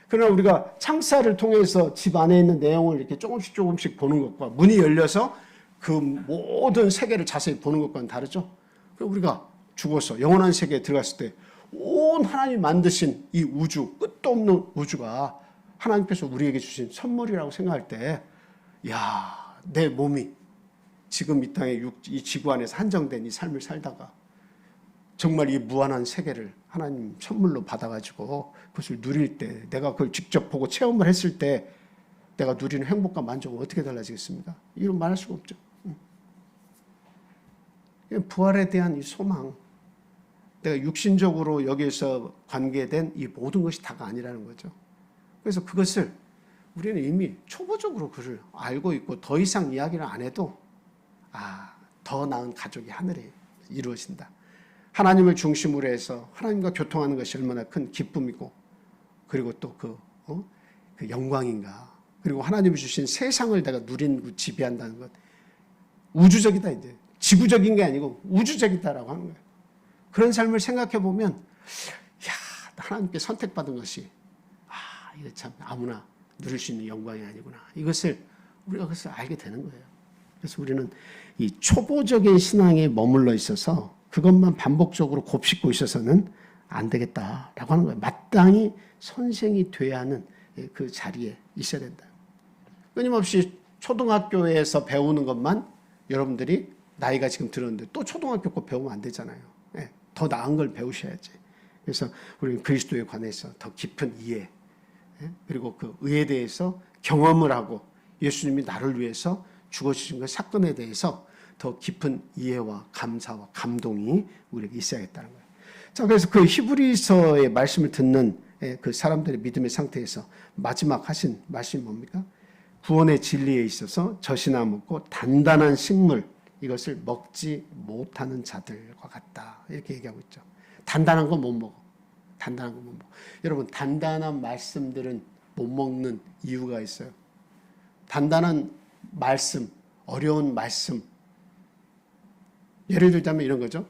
그러나 우리가 창사를 통해서 집 안에 있는 내용을 이렇게 조금씩 보는 것과 문이 열려서 그 모든 세계를 자세히 보는 것과는 다르죠. 우리가 죽어서 영원한 세계에 들어갔을 때 온 하나님이 만드신 이 우주, 끝도 없는 우주가 하나님께서 우리에게 주신 선물이라고 생각할 때 야, 내 몸이 지금 이 땅에 이 지구 안에서 한정된 이 삶을 살다가 정말 이 무한한 세계를 하나님 선물로 받아가지고 그것을 누릴 때 내가 그걸 직접 보고 체험을 했을 때 내가 누리는 행복과 만족은 어떻게 달라지겠습니까? 이런 말할 수가 없죠. 부활에 대한 이 소망, 내가 육신적으로 여기에서 관계된 이 모든 것이 다가 아니라는 거죠. 그래서 그것을 우리는 이미 초보적으로 그를 알고 있고 더 이상 이야기를 안 해도 더 나은 가족이 하늘에 이루어진다. 하나님을 중심으로 해서 하나님과 교통하는 것이 얼마나 큰 기쁨이고 그리고 또 그 영광인가. 그리고 하나님이 주신 세상을 내가 누리고 지배한다는 것. 우주적이다 이제. 지구적인 게 아니고 우주적이다라고 하는 거예요. 그런 삶을 생각해 보면 하나님께 선택받은 것이 이거 참 아무나 누릴 수 있는 영광이 아니구나. 우리가 그것을 알게 되는 거예요. 그래서 우리는 이 초보적인 신앙에 머물러 있어서 그것만 반복적으로 곱씹고 있어서는 안 되겠다라고 하는 거예요. 마땅히 선생이 돼야 하는 그 자리에 있어야 된다. 끊임없이 초등학교에서 배우는 것만 여러분들이 나이가 지금 들었는데 또 초등학교 거 배우면 안 되잖아요. 더 나은 걸 배우셔야지. 그래서 우리는 그리스도에 관해서 더 깊은 이해 그리고 그 의에 대해서 경험을 하고 예수님이 나를 위해서 죽어주신 그 사건에 대해서 더 깊은 이해와 감사와 감동이 우리에게 있어야겠다는 거예요. 자, 그래서 그 히브리서의 말씀을 듣는 그 사람들의 믿음의 상태에서 마지막 하신 말씀이 뭡니까? 구원의 진리에 있어서 젖이나 먹고 단단한 식물 이것을 먹지 못하는 자들과 같다. 이렇게 얘기하고 있죠. 단단한 건 못 먹어. 단단한 건 못 먹어. 여러분, 단단한 말씀들은 못 먹는 이유가 있어요. 단단한 말씀, 어려운 말씀. 예를 들자면 이런 거죠.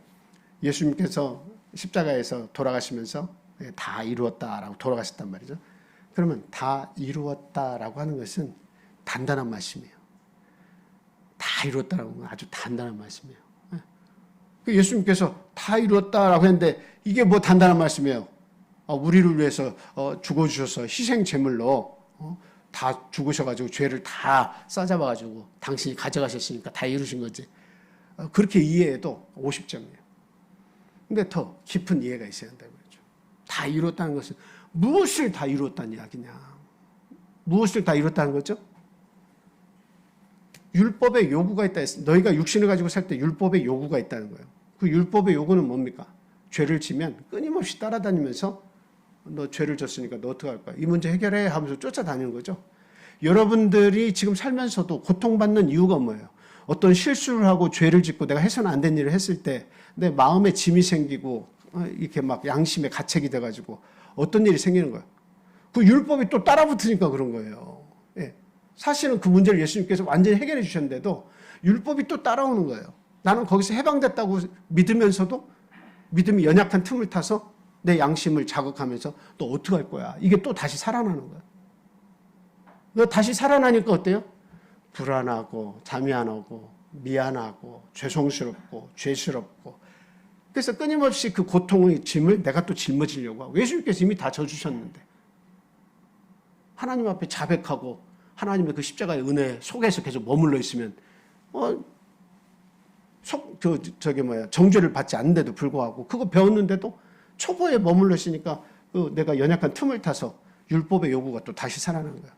예수님께서 십자가에서 돌아가시면서 다 이루었다라고 돌아가셨단 말이죠. 그러면 다 이루었다라고 하는 것은 단단한 말씀이에요. 다 이루었다라고 하는 건 아주 단단한 말씀이에요. 예수님께서 다 이루었다라고 했는데 이게 뭐 단단한 말씀이에요. 우리를 위해서 죽어주셔서 희생 제물로 다 죽으셔가지고 죄를 다 싸잡아가지고 당신이 가져가셨으니까 다 이루신 거지. 그렇게 이해해도 50점이에요. 근데 더 깊은 이해가 있어야 한다고 그러죠. 다 이루었다는 것은 무엇을 다 이루었다는 이야기냐. 무엇을 다 이뤘다는 거죠? 율법의 요구가 있다 했습니다. 너희가 육신을 가지고 살 때 율법의 요구가 있다는 거예요. 그 율법의 요구는 뭡니까? 죄를 지면 끊임없이 따라다니면서 너 죄를 졌으니까 너 어떻게 할 거야? 이 문제 해결해 하면서 쫓아다니는 거죠. 여러분들이 지금 살면서도 고통받는 이유가 뭐예요? 어떤 실수를 하고 죄를 짓고 내가 해서는 안 된 일을 했을 때 내 마음에 짐이 생기고 이렇게 막 양심에 가책이 돼가지고 어떤 일이 생기는 거예요. 그 율법이 또 따라붙으니까 그런 거예요. 예. 사실은 그 문제를 예수님께서 완전히 해결해 주셨는데도 율법이 또 따라오는 거예요. 나는 거기서 해방됐다고 믿으면서도 믿음이 연약한 틈을 타서 내 양심을 자극하면서 너 어떡할 거야? 이게 또 다시 살아나는 거야. 너 다시 살아나니까 어때요? 불안하고 잠이 안 오고 미안하고 죄송스럽고 죄스럽고 그래서 끊임없이 그 고통의 짐을 내가 또 짊어지려고 하고 예수님께서 이미 다 져주셨는데 하나님 앞에 자백하고 하나님의 그 십자가의 은혜 속에서 계속 머물러 있으면 정죄를 받지 않는데도 불구하고 그거 배웠는데도 초보에 머물러 있으니까 내가 연약한 틈을 타서 율법의 요구가 또 다시 살아나는 거야.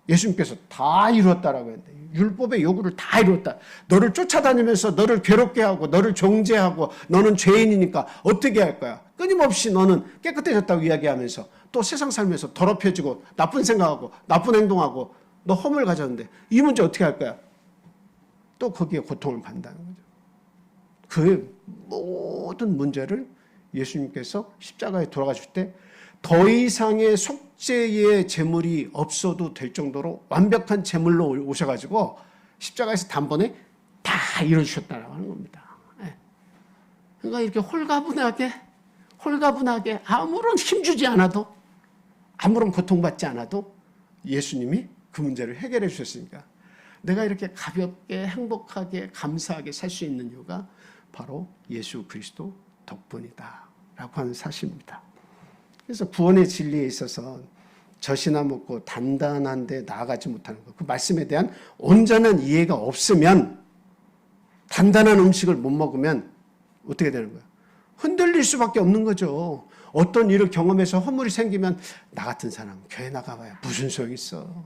예수님께서 다 이루었다라고 했는데 율법의 요구를 다 이루었다. 너를 쫓아다니면서 너를 괴롭게 하고 너를 정죄하고 너는 죄인이니까 어떻게 할 거야? 끊임없이 너는 깨끗해졌다고 이야기하면서 또 세상 살면서 더럽혀지고 나쁜 생각하고 나쁜 행동하고 너 허물 가졌는데 이 문제 어떻게 할 거야? 또 거기에 고통을 받는다는 거죠. 그 모든 문제를 예수님께서 십자가에 돌아가실 때 더 이상의 속죄의 제물이 없어도 될 정도로 완벽한 제물로 오셔가지고 십자가에서 단번에 다 이루어주셨다고 하는 겁니다. 그러니까 이렇게 홀가분하게 아무런 힘주지 않아도 아무런 고통받지 않아도 예수님이 그 문제를 해결해 주셨으니까 내가 이렇게 가볍게 행복하게 감사하게 살 수 있는 이유가 바로 예수 그리스도 덕분이다 라고 하는 사실입니다. 그래서 구원의 진리에 있어서 젖이나 먹고 단단한데 나아가지 못하는 것, 그 말씀에 대한 온전한 이해가 없으면 단단한 음식을 못 먹으면 어떻게 되는 거예요? 흔들릴 수밖에 없는 거죠. 어떤 일을 경험해서 허물이 생기면 나 같은 사람 교회 나가봐야 무슨 소용 있어.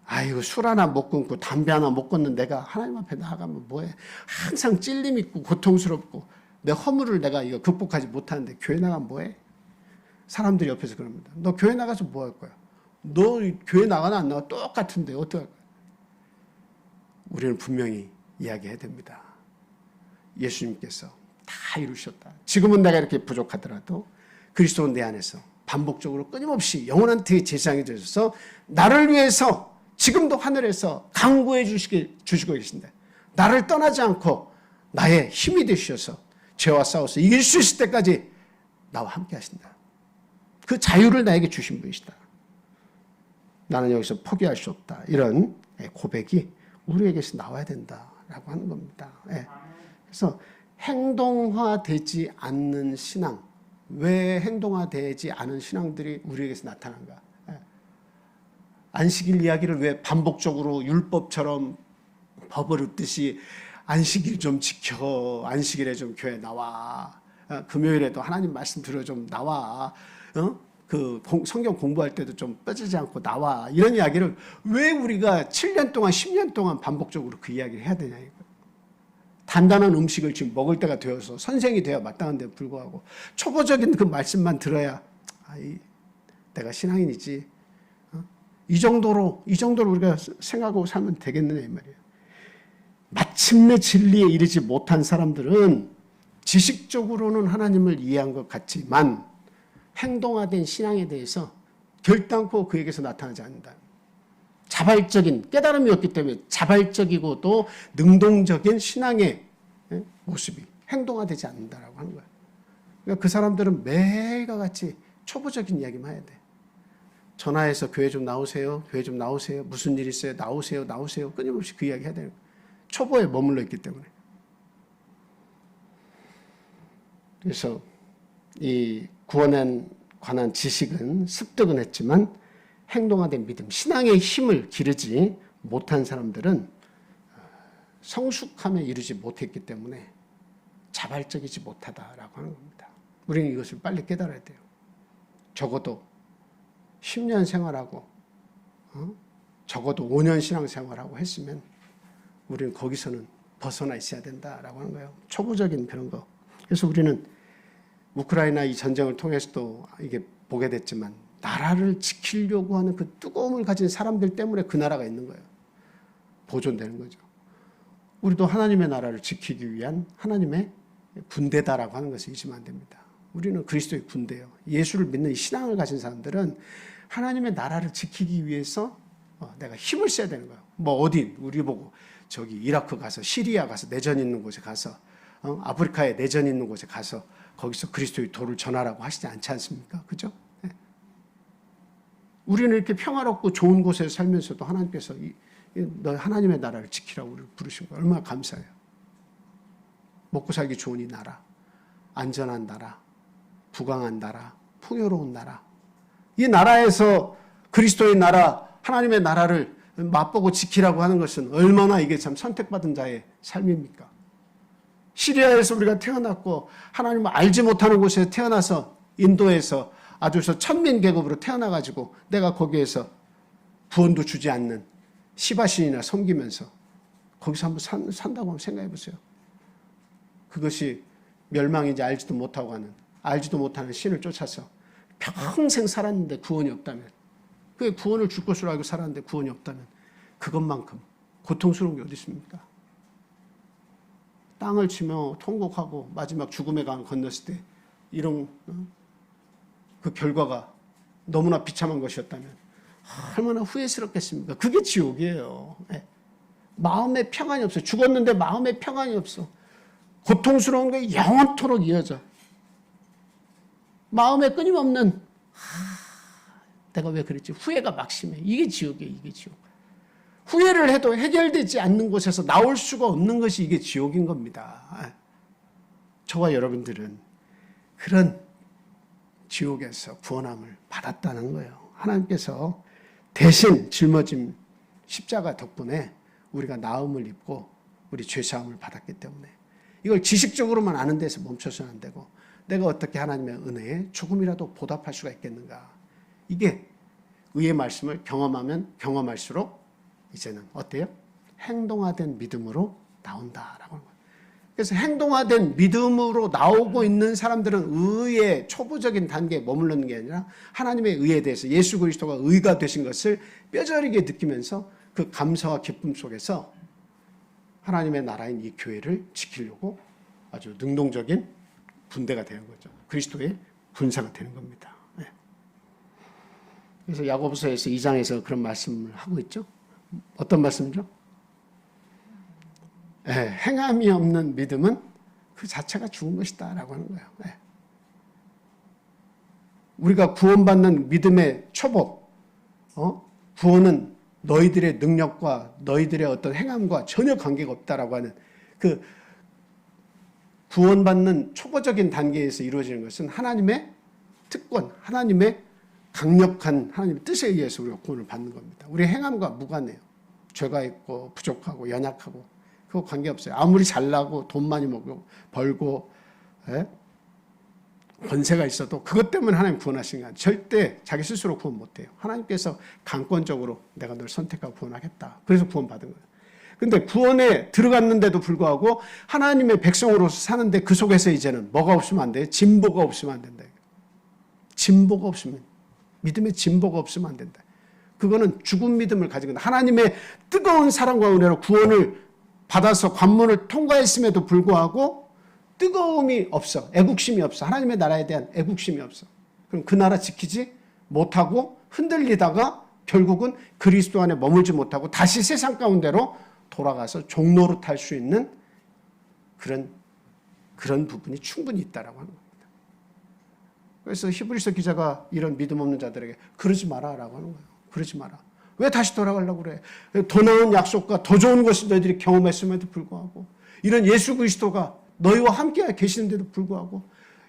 아이고 술 하나 못 끊고 담배 하나 못 끊는 내가 하나님 앞에 나아가면 뭐해. 항상 찔림 있고 고통스럽고 내 허물을 내가 이거 극복하지 못하는데 교회 나가면 뭐해. 사람들이 옆에서 그럽니다. 너 교회 나가서 뭐 할 거야? 너 교회 나가나 안 나가 똑같은데 어떡할 거야? 우리는 분명히 이야기해야 됩니다. 예수님께서 다 이루셨다. 지금은 내가 이렇게 부족하더라도 그리스도는 내 안에서 반복적으로 끊임없이 영원한 제사장이 되셔서 나를 위해서 지금도 하늘에서 강구해 주시고 계신데 나를 떠나지 않고 나의 힘이 되셔서 죄와 싸워서 이길 수 있을 때까지 나와 함께 하신다. 그 자유를 나에게 주신 분이시다. 나는 여기서 포기할 수 없다. 이런 고백이 우리에게서 나와야 된다라고 하는 겁니다. 그래서 행동화되지 않는 신앙, 왜 행동화되지 않은 신앙들이 우리에게서 나타난가? 안식일 이야기를 왜 반복적으로 율법처럼 법을 읊듯이 안식일 좀 지켜, 안식일에 좀 교회 나와, 금요일에도 하나님 말씀 들어 좀 나와, 그 성경 공부할 때도 좀 빠지지 않고 나와, 이런 이야기를 왜 우리가 7년 동안 10년 동안 반복적으로 그 이야기를 해야 되냐 이거. 단단한 음식을 지금 먹을 때가 되어서 선생이 되어 마땅한 데 불구하고 초보적인 그 말씀만 들어야 내가 신앙인이지, 이 정도로 우리가 생각하고 살면 되겠느냐 이 말이에요. 마침내 진리에 이르지 못한 사람들은 지식적으로는 하나님을 이해한 것 같지만 행동화된 신앙에 대해서 결단코 그에게서 나타나지 않는다. 자발적인 깨달음이 없기 때문에 자발적이고 또 능동적인 신앙의 모습이 행동화되지 않는다라고 하는 거예요. 그러니까 그 사람들은 매일과 같이 초보적인 이야기만 해야 돼. 전화해서 교회 좀 나오세요. 교회 좀 나오세요. 무슨 일 있어요? 나오세요. 끊임없이 그 이야기 해야 되는 거예요. 초보에 머물러 있기 때문에. 그래서 이 구원에 관한 지식은 습득은 했지만 행동화된 믿음, 신앙의 힘을 기르지 못한 사람들은 성숙함에 이르지 못했기 때문에 자발적이지 못하다라고 하는 겁니다. 우리는 이것을 빨리 깨달아야 돼요. 적어도 10년 생활하고 적어도 5년 신앙 생활하고 했으면 우리는 거기서는 벗어나 있어야 된다라고 하는 거예요. 초보적인 그런 거. 그래서 우리는 우크라이나 이 전쟁을 통해서도 이게 보게 됐지만 나라를 지키려고 하는 그 뜨거움을 가진 사람들 때문에 그 나라가 있는 거예요. 보존되는 거죠. 우리도 하나님의 나라를 지키기 위한 하나님의 군대다라고 하는 것을 잊으면 안 됩니다. 우리는 그리스도의 군대예요. 예수를 믿는 이 신앙을 가진 사람들은 하나님의 나라를 지키기 위해서 내가 힘을 써야 되는 거예요. 뭐 어디 우리 보고 저기 이라크 가서 시리아 가서 내전 있는 곳에 가서 아프리카에 내전 있는 곳에 가서 거기서 그리스도의 도를 전하라고 하시지 않지 않습니까? 그죠? 네. 우리는 이렇게 평화롭고 좋은 곳에 살면서도 하나님께서 너 하나님의 나라를 지키라고 우리를 부르신 거예요. 얼마나 감사해요. 먹고 살기 좋은 이 나라, 안전한 나라, 부강한 나라, 풍요로운 나라. 이 나라에서 그리스도의 나라, 하나님의 나라를 맛보고 지키라고 하는 것은 얼마나 이게 참 선택받은 자의 삶입니까? 시리아에서 우리가 태어났고 하나님을 알지 못하는 곳에 태어나서 인도에서 아주 천민 계급으로 태어나가지고 내가 거기에서 구원도 주지 않는 시바신이나 섬기면서 거기서 한번 산다고 한번 생각해 보세요. 그것이 멸망인지 알지도 못하고 하는, 알지도 못하는 신을 쫓아서 평생 살았는데 구원이 없다면, 그게 구원을 줄 것으로 알고 살았는데 구원이 없다면 그것만큼 고통스러운 게 어디 있습니까? 땅을 치며 통곡하고 마지막 죽음의 강 건넜을 때 이런 그 결과가 너무나 비참한 것이었다면 얼마나 후회스럽겠습니까? 그게 지옥이에요. 네. 마음에 평안이 없어. 죽었는데 마음에 평안이 없어. 고통스러운 게 영원토록 이어져. 마음에 끊임없는 내가 왜 그랬지? 후회가 막심해. 이게 지옥이에요. 이게 지옥. 후회를 해도 해결되지 않는 곳에서 나올 수가 없는 것이 이게 지옥인 겁니다. 저와 여러분들은 그런 지옥에서 구원함을 받았다는 거예요. 하나님께서 대신 짊어진 십자가 덕분에 우리가 나음을 입고 우리 죄사함을 받았기 때문에 이걸 지식적으로만 아는 데서 멈춰서는 안 되고 내가 어떻게 하나님의 은혜에 조금이라도 보답할 수가 있겠는가. 이게 의의 말씀을 경험하면 경험할수록 이제는 어때요? 행동화된 믿음으로 나온다라고 하는 거예요. 그래서 행동화된 믿음으로 나오고 있는 사람들은 의의 초보적인 단계에 머무르는 게 아니라 하나님의 의에 대해서 예수 그리스도가 의가 되신 것을 뼈저리게 느끼면서 그 감사와 기쁨 속에서 하나님의 나라인 이 교회를 지키려고 아주 능동적인 군대가 되는 거죠. 그리스도의 군사가 되는 겁니다. 네. 그래서 야고보서에서 2장에서 그런 말씀을 하고 있죠. 어떤 말씀이죠? 네, 행함이 없는 믿음은 그 자체가 죽은 것이다 라고 하는 거예요. 네. 우리가 구원받는 믿음의 초보, 구원은 너희들의 능력과 너희들의 어떤 행함과 전혀 관계가 없다라고 하는 그 구원받는 초보적인 단계에서 이루어지는 것은 하나님의 특권, 하나님의 강력한 하나님의 뜻에 의해서 우리가 구원을 받는 겁니다. 우리의 행함과 무관해요. 죄가 있고 부족하고 연약하고 그거 관계없어요. 아무리 잘나고 돈 많이 벌고 권세가 있어도 그것 때문에 하나님 구원하신 게 아니에요. 절대 자기 스스로 구원 못해요. 하나님께서 강권적으로 내가 널 선택하고 구원하겠다. 그래서 구원받은 거예요. 근데 구원에 들어갔는데도 불구하고 하나님의 백성으로서 사는데 그 속에서 이제는 뭐가 없으면 안 돼요? 진보가 없으면 안 된다. 진보가 없으면, 믿음의 진보가 없으면 안 된다. 그거는 죽은 믿음을 가지고 있는 하나님의 뜨거운 사랑과 은혜로 구원을 받아서 관문을 통과했음에도 불구하고 뜨거움이 없어. 애국심이 없어. 하나님의 나라에 대한 애국심이 없어. 그럼 그 나라 지키지 못하고 흔들리다가 결국은 그리스도 안에 머물지 못하고 다시 세상 가운데로 돌아가서 종로로 탈 수 있는 그런 부분이 충분히 있다라고 하는 겁니다. 그래서 히브리서 기자가 이런 믿음 없는 자들에게 그러지 마라라고 하는 거예요. 그러지 마라. 왜 다시 돌아가려고 그래? 더 나은 약속과 더 좋은 것을 너희들이 경험했음에도 불구하고 이런 예수 그리스도가 너희와 함께 계시는데도 불구하고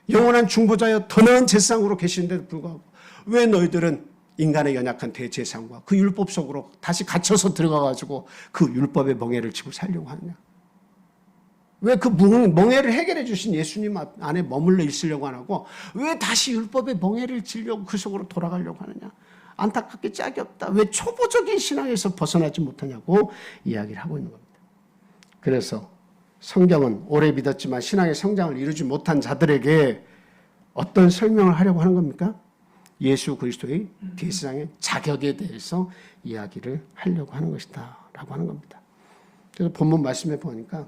영원한 중보자여 더 나은 제사장으로 계시는데도 불구하고 왜 너희들은 인간의 연약한 대제사장과 그 율법 속으로 다시 갇혀서 들어가가지고 그 율법의 멍에를 치고 살려고 하느냐? 왜 그 멍에를 해결해 주신 예수님 안에 머물러 있으려고 안 하고 왜 다시 율법의 멍에를 지려고 그 속으로 돌아가려고 하느냐? 안타깝게 짝이 없다. 왜 초보적인 신앙에서 벗어나지 못하냐고 이야기를 하고 있는 겁니다. 그래서 성경은 오래 믿었지만 신앙의 성장을 이루지 못한 자들에게 어떤 설명을 하려고 하는 겁니까? 예수 그리스도의 대제사장의 자격에 대해서 이야기를 하려고 하는 것이다 라고 하는 겁니다. 그래서 본문 말씀에 보니까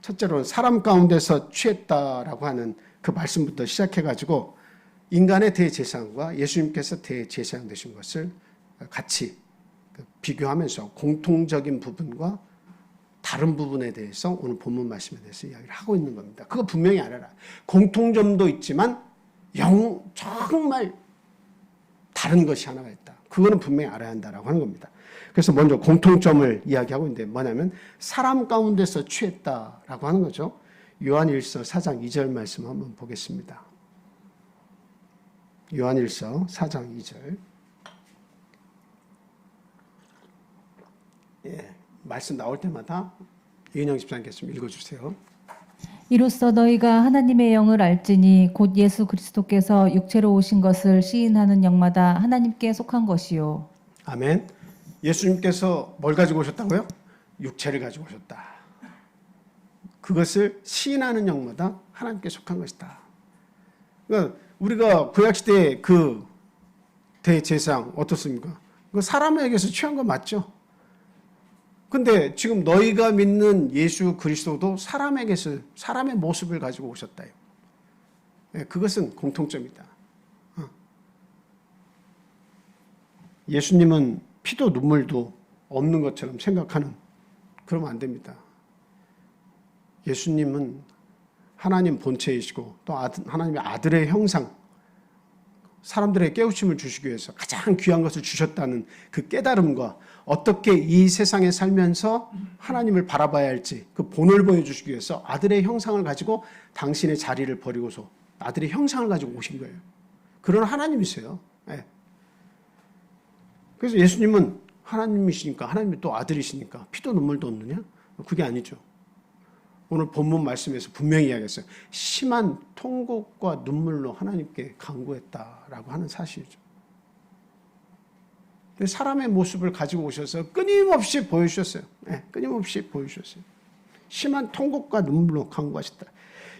첫째로는 사람 가운데서 취했다라고 하는 그 말씀부터 시작해가지고 인간의 대제사장과 예수님께서 대제사장 되신 것을 같이 비교하면서 공통적인 부분과 다른 부분에 대해서 오늘 본문 말씀에 대해서 이야기를 하고 있는 겁니다. 그거 분명히 알아라. 공통점도 있지만 정말 다른 것이 하나가 있다. 그거는 분명히 알아야 한다라고 하는 겁니다. 그래서 먼저 공통점을 이야기하고 있는데 뭐냐면 사람 가운데서 취했다라고 하는 거죠. 요한일서 4장 2절 말씀 한번 보겠습니다. 요한일서 4장 2절. 말씀 나올 때마다 이은영 집사님께서 읽어주세요. 이로써 너희가 하나님의 영을 알지니 곧 예수 그리스도께서 육체로 오신 것을 시인하는 영마다 하나님께 속한 것이요. 아멘. 예수님께서 뭘 가지고 오셨다고요? 육체를 가지고 오셨다. 그것을 시인하는 영마다 하나님께 속한 것이다. 그러니까 우리가 구약시대의 그 대제사장 어떻습니까? 그 사람에게서 취한 거 맞죠? 근데 지금 너희가 믿는 예수 그리스도도 사람에게서 사람의 모습을 가지고 오셨다요. 그것은 공통점이다. 예수님은 피도 눈물도 없는 것처럼 생각하는, 그러면 안 됩니다. 예수님은 하나님 본체이시고 또 하나님의 아들의 형상, 사람들의 깨우침을 주시기 위해서 가장 귀한 것을 주셨다는 그 깨달음과 어떻게 이 세상에 살면서 하나님을 바라봐야 할지 그 본을 보여주시기 위해서 아들의 형상을 가지고 당신의 자리를 버리고서 아들의 형상을 가지고 오신 거예요. 그런 하나님이세요. 네. 그래서 예수님은 하나님이시니까, 하나님이 또 아들이시니까 피도 눈물도 없느냐? 그게 아니죠. 오늘 본문 말씀에서 분명히 이야기했어요. 심한 통곡과 눈물로 하나님께 간구했다라고 하는 사실이죠. 사람의 모습을 가지고 오셔서 끊임없이 보여주셨어요. 네, 끊임없이 보여주셨어요. 심한 통곡과 눈물로 간구하셨다.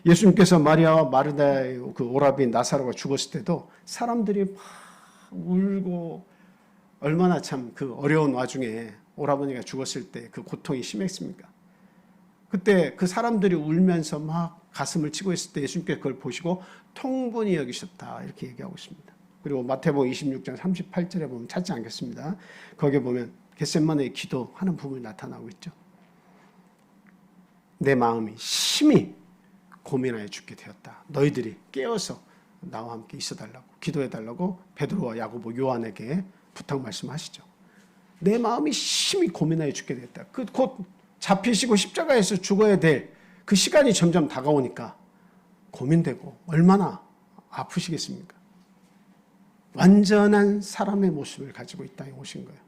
예수님께서 마리아와 마르다의 그 오라비 나사로가 죽었을 때도 사람들이 막 울고, 얼마나 참 그 어려운 와중에 오라버니가 죽었을 때 그 고통이 심했습니까? 그때 그 사람들이 울면서 막 가슴을 치고 있을 때 예수님께서 그걸 보시고 통분히 여기셨다, 이렇게 얘기하고 있습니다. 그리고 마태복음 26장 38절에 보면 찾지 않겠습니다. 거기에 보면 겟세마네의 기도하는 부분이 나타나고 있죠. 내 마음이 심히 고민하여 죽게 되었다. 너희들이 깨어서 나와 함께 있어달라고, 기도해달라고 베드로와 야고보, 요한에게 부탁 말씀하시죠. 내 마음이 심히 고민하여 죽게 되었다. 곧 잡히시고 십자가에서 죽어야 될 그 시간이 점점 다가오니까 고민되고 얼마나 아프시겠습니까? 완전한 사람의 모습을 가지고 이 땅에 오신 거예요.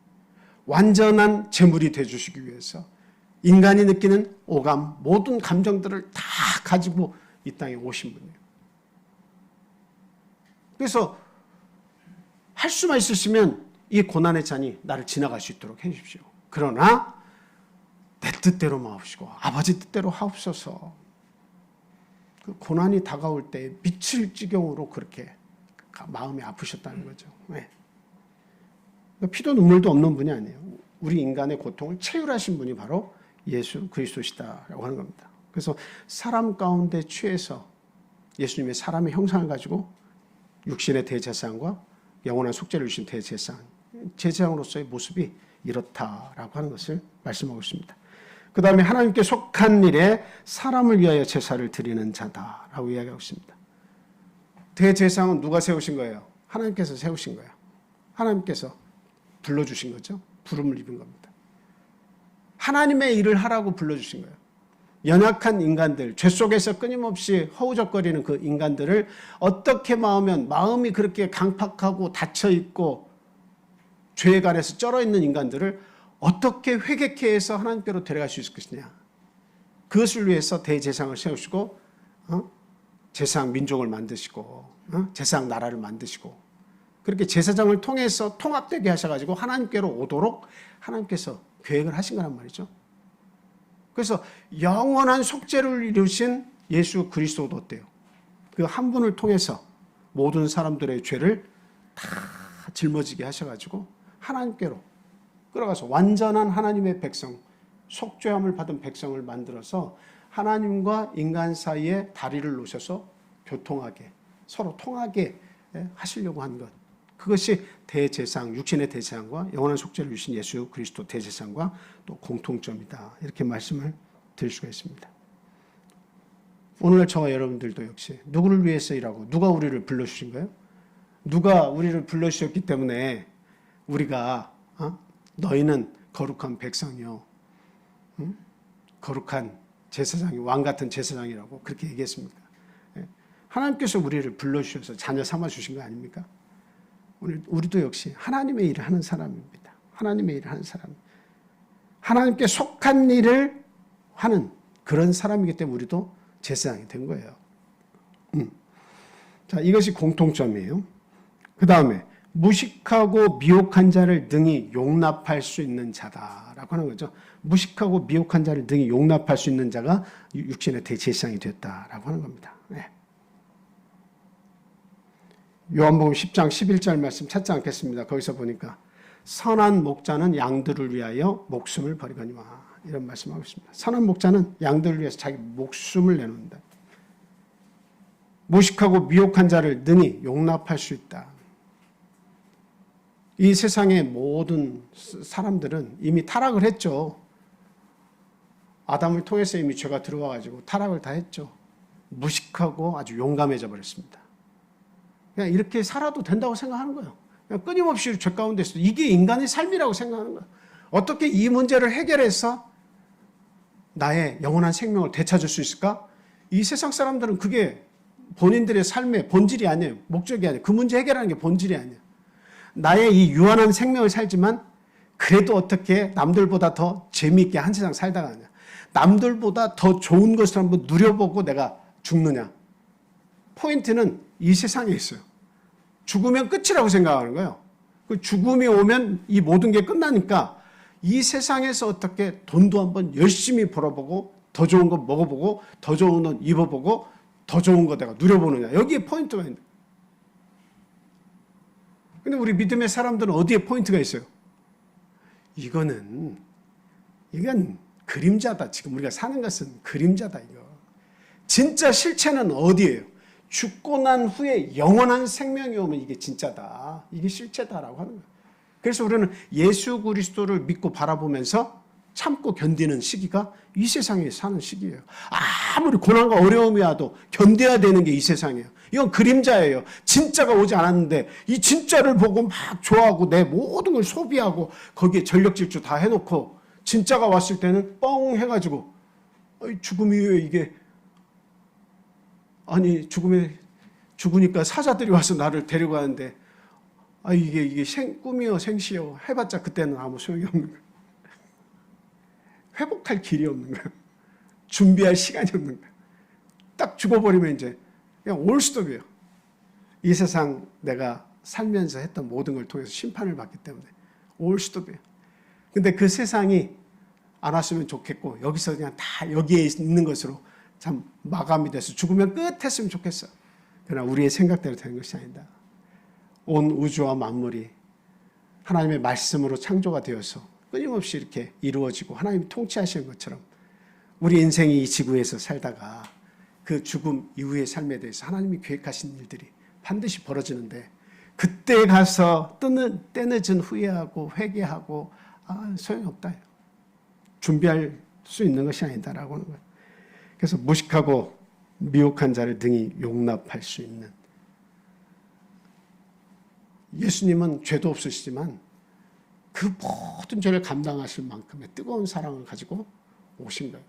완전한 제물이 되어주시기 위해서 인간이 느끼는 오감, 모든 감정들을 다 가지고 이 땅에 오신 분이에요. 그래서 할 수만 있으시면 이 고난의 잔이 나를 지나갈 수 있도록 해주십시오. 그러나 내 뜻대로 마옵시고 아버지 뜻대로 하옵소서. 그 고난이 다가올 때 미칠 지경으로 그렇게 마음이 아프셨다는 거죠. 네. 피도 눈물도 없는 분이 아니에요. 우리 인간의 고통을 체휼하신 분이 바로 예수 그리스도시다라고 하는 겁니다. 그래서 사람 가운데 취해서 예수님의 사람의 형상을 가지고 육신의 대제사장과 영원한 속죄를 주신 대제사장, 제사장으로서의 모습이 이렇다라고 하는 것을 말씀하고 있습니다. 그 다음에 하나님께 속한 일에 사람을 위하여 제사를 드리는 자다라고 이야기하고 있습니다. 대제사장은 누가 세우신 거예요? 하나님께서 세우신 거예요. 하나님께서 불러주신 거죠. 부름을 입은 겁니다. 하나님의 일을 하라고 불러주신 거예요. 연약한 인간들, 죄 속에서 끊임없이 허우적거리는 그 인간들을 어떻게 마음이 그렇게 강팍하고 닫혀있고 죄에 관해서 쩔어있는 인간들을 어떻게 회개케 해서 하나님께로 데려갈 수 있을 것이냐. 그것을 위해서 대제사장을 세우시고 제사장 민족을 만드시고 제사장 나라를 만드시고 그렇게 제사장을 통해서 통합되게 하셔가지고 하나님께로 오도록 하나님께서 계획을 하신 거란 말이죠. 그래서 영원한 속죄를 이루신 예수 그리스도도 어때요? 그 한 분을 통해서 모든 사람들의 죄를 다 짊어지게 하셔가지고 하나님께로 끌어가서 완전한 하나님의 백성, 속죄함을 받은 백성을 만들어서 하나님과 인간 사이에 다리를 놓으셔서 교통하게, 서로 통하게 하시려고 한 것. 그것이 대제사장, 육신의 대제사장과 영원한 속죄를 주신 예수 그리스도 대제사장과 또 공통점이다. 이렇게 말씀을 드릴 수가 있습니다. 오늘 저와 여러분들도 역시 누구를 위해서 일하고 누가 우리를 불러주신 거예요? 누가 우리를 불러주셨기 때문에 우리가 너희는 거룩한 백성이요, 거룩한 제사장이, 왕 같은 제사장이라고 그렇게 얘기했습니까? 하나님께서 우리를 불러주셔서 자녀 삼아주신 거 아닙니까? 우리도 역시 하나님의 일을 하는 사람입니다. 하나님의 일을 하는 사람. 하나님께 속한 일을 하는 그런 사람이기 때문에 우리도 제사장이 된 거예요. 자, 이것이 공통점이에요. 그 다음에 무식하고 미혹한 자를 능히 용납할 수 있는 자다라고 하는 거죠. 무식하고 미혹한 자를 능히 용납할 수 있는 자가 육신의 대제사장이 됐다라고 하는 겁니다. 네. 요한복음 10장 11절 말씀 찾지 않겠습니다. 거기서 보니까 선한 목자는 양들을 위하여 목숨을 버리거니와, 이런 말씀하고 있습니다. 선한 목자는 양들을 위해서 자기 목숨을 내놓는다. 무식하고 미혹한 자를 능히 용납할 수 있다. 이 세상의 모든 사람들은 이미 타락을 했죠. 아담을 통해서 이미 죄가 들어와가지고 타락을 다 했죠. 무식하고 아주 용감해져 버렸습니다. 그냥 이렇게 살아도 된다고 생각하는 거예요. 그냥 끊임없이 죄 가운데 있어. 이게 인간의 삶이라고 생각하는 거예요. 어떻게 이 문제를 해결해서 나의 영원한 생명을 되찾을 수 있을까? 이 세상 사람들은 그게 본인들의 삶의 본질이 아니에요. 목적이 아니에요. 그 문제 해결하는 게 본질이 아니에요. 나의 이 유한한 생명을 살지만 그래도 어떻게 남들보다 더 재미있게 한 세상 살다가 하냐. 남들보다 더 좋은 것을 한번 누려보고 내가 죽느냐. 포인트는 이 세상에 있어요. 죽으면 끝이라고 생각하는 거예요. 그 죽음이 오면 이 모든 게 끝나니까 이 세상에서 어떻게 돈도 한번 열심히 벌어보고 더 좋은 거 먹어보고 더 좋은 옷 입어보고 더 좋은 거 내가 누려보느냐. 여기에 포인트가 있는 거예요. 근데 우리 믿음의 사람들은 어디에 포인트가 있어요? 이건 그림자다. 지금 우리가 사는 것은 그림자다. 이거. 진짜 실체는 어디예요? 죽고 난 후에 영원한 생명이 오면 이게 진짜다. 이게 실체다라고 하는 거예요. 그래서 우리는 예수 그리스도를 믿고 바라보면서 참고 견디는 시기가 이 세상에 사는 시기예요. 아무리 고난과 어려움이 와도 견뎌야 되는 게 이 세상이에요. 이건 그림자예요. 진짜가 오지 않았는데 이 진짜를 보고 막 좋아하고 내 모든 걸 소비하고 거기에 전력 질주 다 해놓고 진짜가 왔을 때는 뻥 해가지고 죽음이 왜 이게, 아니 죽으니까 사자들이 와서 나를 데리고 가는데 이게 꿈이요 생시요 해봤자 그때는 아무 소용이 없는 거예요. 회복할 길이 없는 거예요. 준비할 시간이 없는 거예요. 딱 죽어버리면 이제 그냥 올스톱이에요. 이 세상 내가 살면서 했던 모든 걸 통해서 심판을 받기 때문에 올스톱이에요. 근데 그 세상이 안 왔으면 좋겠고 여기서 그냥 다 여기에 있는 것으로 참 마감이 돼서 죽으면 끝 했으면 좋겠어. 그러나 우리의 생각대로 되는 것이 아니다. 온 우주와 만물이 하나님의 말씀으로 창조가 되어서 끊임없이 이렇게 이루어지고 하나님이 통치하시는 것처럼 우리 인생이 이 지구에서 살다가 그 죽음 이후의 삶에 대해서 하나님이 계획하신 일들이 반드시 벌어지는데 그때 가서 때늦은 후회하고 회개하고 소용없다. 준비할 수 있는 것이 아니다라고 하는 거예요. 그래서 무식하고 미혹한 자를 능히 용납할 수 있는, 예수님은 죄도 없으시지만 그 모든 죄를 감당하실 만큼의 뜨거운 사랑을 가지고 오신 거예요.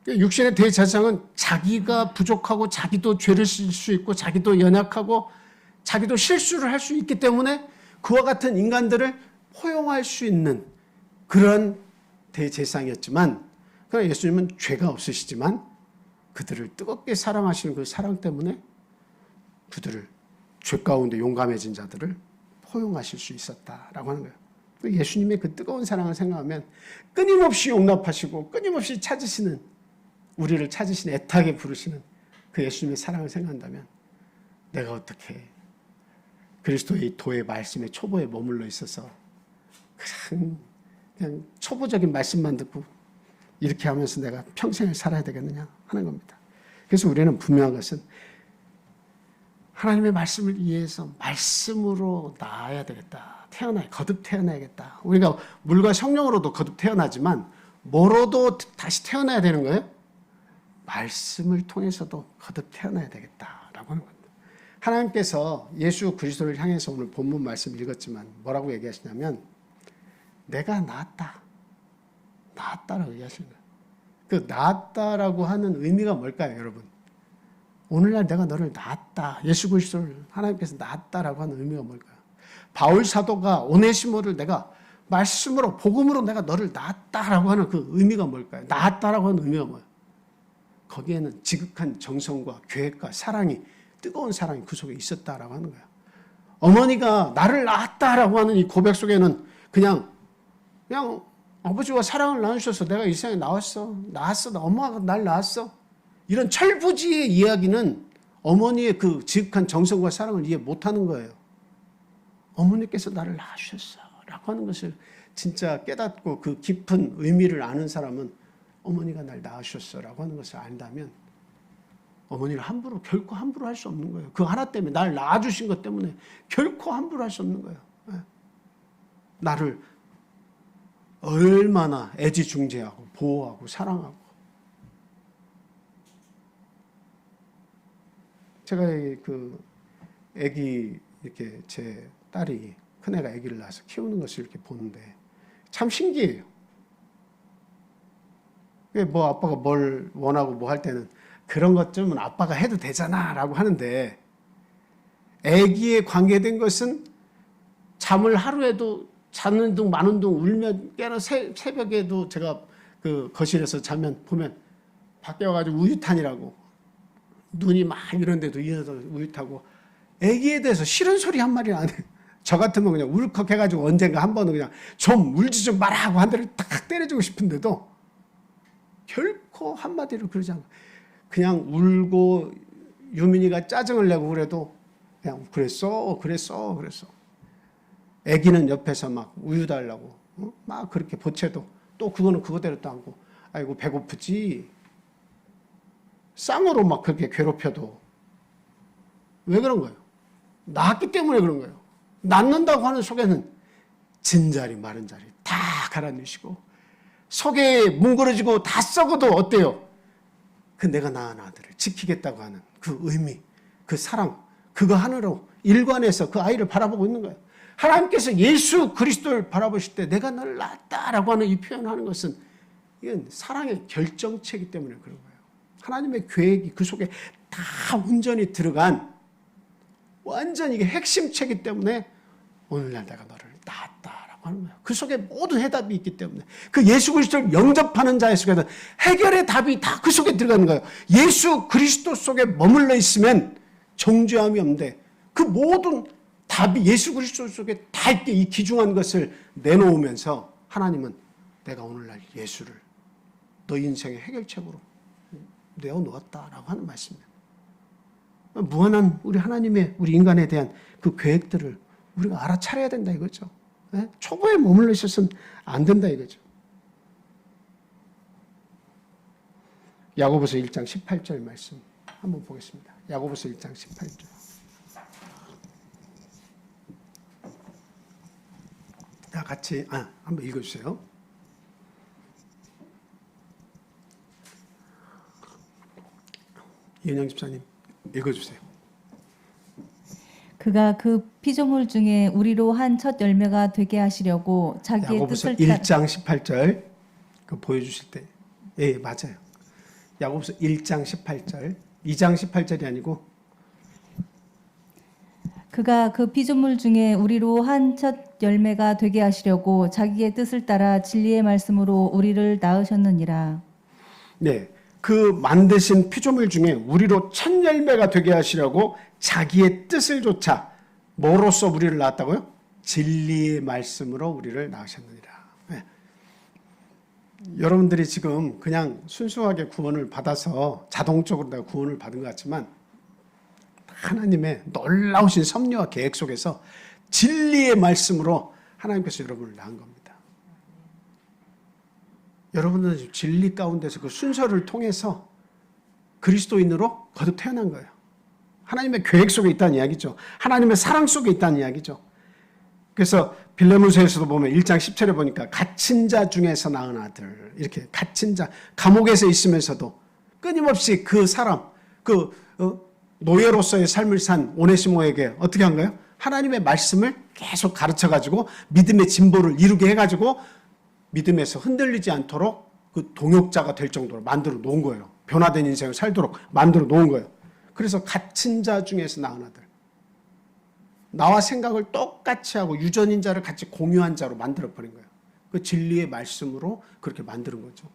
육신의 대제사장은 자기가 부족하고 자기도 죄를 쓸 수 있고 자기도 연약하고 자기도 실수를 할 수 있기 때문에 그와 같은 인간들을 포용할 수 있는 그런 대제사장이었지만, 그러나 예수님은 죄가 없으시지만 그들을 뜨겁게 사랑하시는 그 사랑 때문에 그들을, 죄 가운데 용감해진 자들을 포용하실 수 있었다라고 하는 거예요. 예수님의 그 뜨거운 사랑을 생각하면 끊임없이 용납하시고 끊임없이 찾으시는, 우리를 찾으시는, 애타게 부르시는 그 예수님의 사랑을 생각한다면 내가 어떻게 그리스도의 도의 말씀의 초보에 머물러 있어서 그냥 초보적인 말씀만 듣고 이렇게 하면서 내가 평생을 살아야 되겠느냐 하는 겁니다. 그래서 우리는 분명한 것은 하나님의 말씀을 이해해서 말씀으로 나아야 되겠다. 거듭 태어나야겠다. 우리가 물과 성령으로도 거듭 태어나지만 뭐로도 다시 태어나야 되는 거예요? 말씀을 통해서도 거듭 태어나야 되겠다라고 하는 겁니다. 하나님께서 예수 그리스도를 향해서 오늘 본문 말씀 읽었지만 뭐라고 얘기하시냐면 내가 나았다라고 얘기하시는 거예요. 그 나았다라고 하는 의미가 뭘까요, 여러분? 오늘날 내가 너를 낳았다. 예수 그리스도를 하나님께서 낳았다라고 하는 의미가 뭘까요? 바울 사도가 오네시모를 내가 말씀으로 복음으로 내가 너를 낳았다라고 하는 그 의미가 뭘까요? 낳았다라고 하는 의미가 뭐예요? 거기에는 지극한 정성과 계획과 사랑이 뜨거운 사랑이 그 속에 있었다라고 하는 거예요. 어머니가 나를 낳았다라고 하는 이 고백 속에는 그냥 아버지가 사랑을 나누셔서 내가 이 세상에 나왔어. 엄마가 날 낳았어. 이런 철부지의 이야기는 어머니의 그 지극한 정성과 사랑을 이해 못하는 거예요. 어머니께서 나를 낳으셨어 라고 하는 것을 진짜 깨닫고 그 깊은 의미를 아는 사람은 어머니가 날 낳으셨어 라고 하는 것을 안다면 어머니를 결코 함부로 할 수 없는 거예요. 그 하나 때문에 날 낳아주신 것 때문에 결코 함부로 할 수 없는 거예요. 나를 얼마나 애지중지하고 보호하고 사랑하고. 제가 아기 이렇게 제 딸이 큰애가 아기를 낳아서 키우는 것을 이렇게 보는데 참 신기해요. 뭐 아빠가 뭘 원하고 뭐 할 때는 그런 것 좀 아빠가 해도 되잖아라고 하는데 아기에 관계된 것은 잠을 하루에도 자는 둥 마는 둥 울면 깨나 새벽에도 제가 그 거실에서 자면 보면 밖에 와가지고 우유탄이라고 눈이 막 이런데도 이어서 우유타고 아기에 대해서 싫은 소리 한 마리 안 해요. 저 같으면 그냥 울컥 해가지고 언젠가 한 번은 그냥 좀 울지 좀 마라 하고 한 대를 딱 때려주고 싶은데도 결코 한마디로 그러지 않고 그냥 울고 유민이가 짜증을 내고 그래도 그냥 그랬어. 아기는 옆에서 막 우유 달라고 막 그렇게 보채도 또 그거는 그거대로 또 안고 아이고 배고프지. 쌍으로 막 그렇게 괴롭혀도 왜 그런 거예요? 낳았기 때문에 그런 거예요. 낳는다고 하는 속에는 진자리 마른 자리 다 갈아내시고 속에 뭉그러지고 다 썩어도 어때요? 그 내가 낳은 아들을 지키겠다고 하는 그 의미, 그 사랑, 그거 하나로 일관해서 그 아이를 바라보고 있는 거예요. 하나님께서 예수 그리스도를 바라보실 때 내가 너를 낳았다라고 하는 이 표현하는 것은 이건 사랑의 결정체이기 때문에 그런 거예요. 하나님의 계획이 그 속에 다 온전히 들어간 완전 이게 핵심체이기 때문에 오늘날 내가 너를 낳았다라고 하는 거예요. 그 속에 모든 해답이 있기 때문에 그 예수 그리스도를 영접하는 자의 속에는 해결의 답이 다 그 속에 들어가는 거예요. 예수 그리스도 속에 머물러 있으면 정죄함이 없는데 그 모든 답이 예수 그리스도 속에 다 있게 이 귀중한 것을 내놓으면서 하나님은 내가 오늘날 예수를 너 인생의 해결책으로 내어놓았다라고 하는 말씀입니다. 무한한 우리 하나님의 우리 인간에 대한 그 계획들을 우리가 알아차려야 된다 이거죠. 초보에 머물러 있어서는 안 된다 이거죠. 야고보서 1장 18절 말씀 한번 보겠습니다. 야고보서 1장 18절. 다 같이 한번 읽어주세요. 이은영 집사님 읽어주세요. 그가 그 피조물 중에 우리로 한 첫 열매가 되게 하시려고 자기의 야고보서 뜻을 1장 18절 그 보여주실 때 예, 맞아요. 야고보서 1장 18절 2장 18절이 아니고 그가 그 피조물 중에 우리로 한 첫 열매가 되게 하시려고 자기의 뜻을 따라 진리의 말씀으로 우리를 낳으셨느니라. 네, 그 만드신 피조물 중에 우리로 첫 열매가 되게 하시려고 자기의 뜻을 조차 뭐로써 우리를 낳았다고요? 진리의 말씀으로 우리를 낳으셨느니라. 네. 여러분들이 지금 그냥 순수하게 구원을 받아서 자동적으로 내가 구원을 받은 것 같지만 하나님의 놀라우신 섭리와 계획 속에서 진리의 말씀으로 하나님께서 여러분을 낳은 겁니다. 여러분은 진리 가운데서 그 순서를 통해서 그리스도인으로 거듭 태어난 거예요. 하나님의 계획 속에 있다는 이야기죠. 하나님의 사랑 속에 있다는 이야기죠. 그래서 빌레몬서에서도 보면 1장 10절에 보니까 갇힌 자 중에서 낳은 아들, 이렇게 갇힌 자, 감옥에서 있으면서도 끊임없이 그 사람, 노예로서의 삶을 산 오네시모에게 어떻게 한 거예요? 하나님의 말씀을 계속 가르쳐가지고 믿음의 진보를 이루게 해가지고 믿음에서 흔들리지 않도록 그 동역자가 될 정도로 만들어 놓은 거예요. 변화된 인생을 살도록 만들어 놓은 거예요. 그래서 갇힌 자 중에서 낳은 아들. 나와 생각을 똑같이 하고 유전인자를 같이 공유한 자로 만들어버린 거예요. 그 진리의 말씀으로 그렇게 만드는 거죠.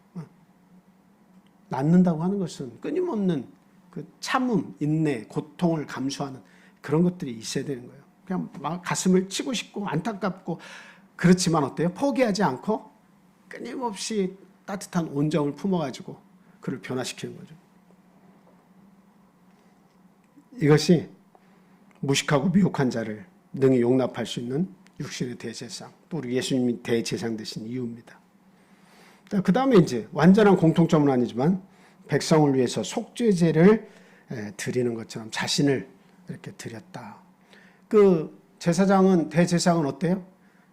낳는다고 하는 것은 끊임없는 그 참음, 인내, 고통을 감수하는 그런 것들이 있어야 되는 거예요. 그냥 막 가슴을 치고 싶고 안타깝고 그렇지만 어때요? 포기하지 않고 끊임없이 따뜻한 온정을 품어가지고 그를 변화시키는 거죠. 이것이 무식하고 미혹한 자를 능히 용납할 수 있는 육신의 대제사장, 또 우리 예수님이 대제사장 되신 이유입니다. 그 다음에 이제 완전한 공통점은 아니지만 백성을 위해서 속죄제를 드리는 것처럼 자신을 이렇게 드렸다. 그 제사장은, 대제사장은 어때요?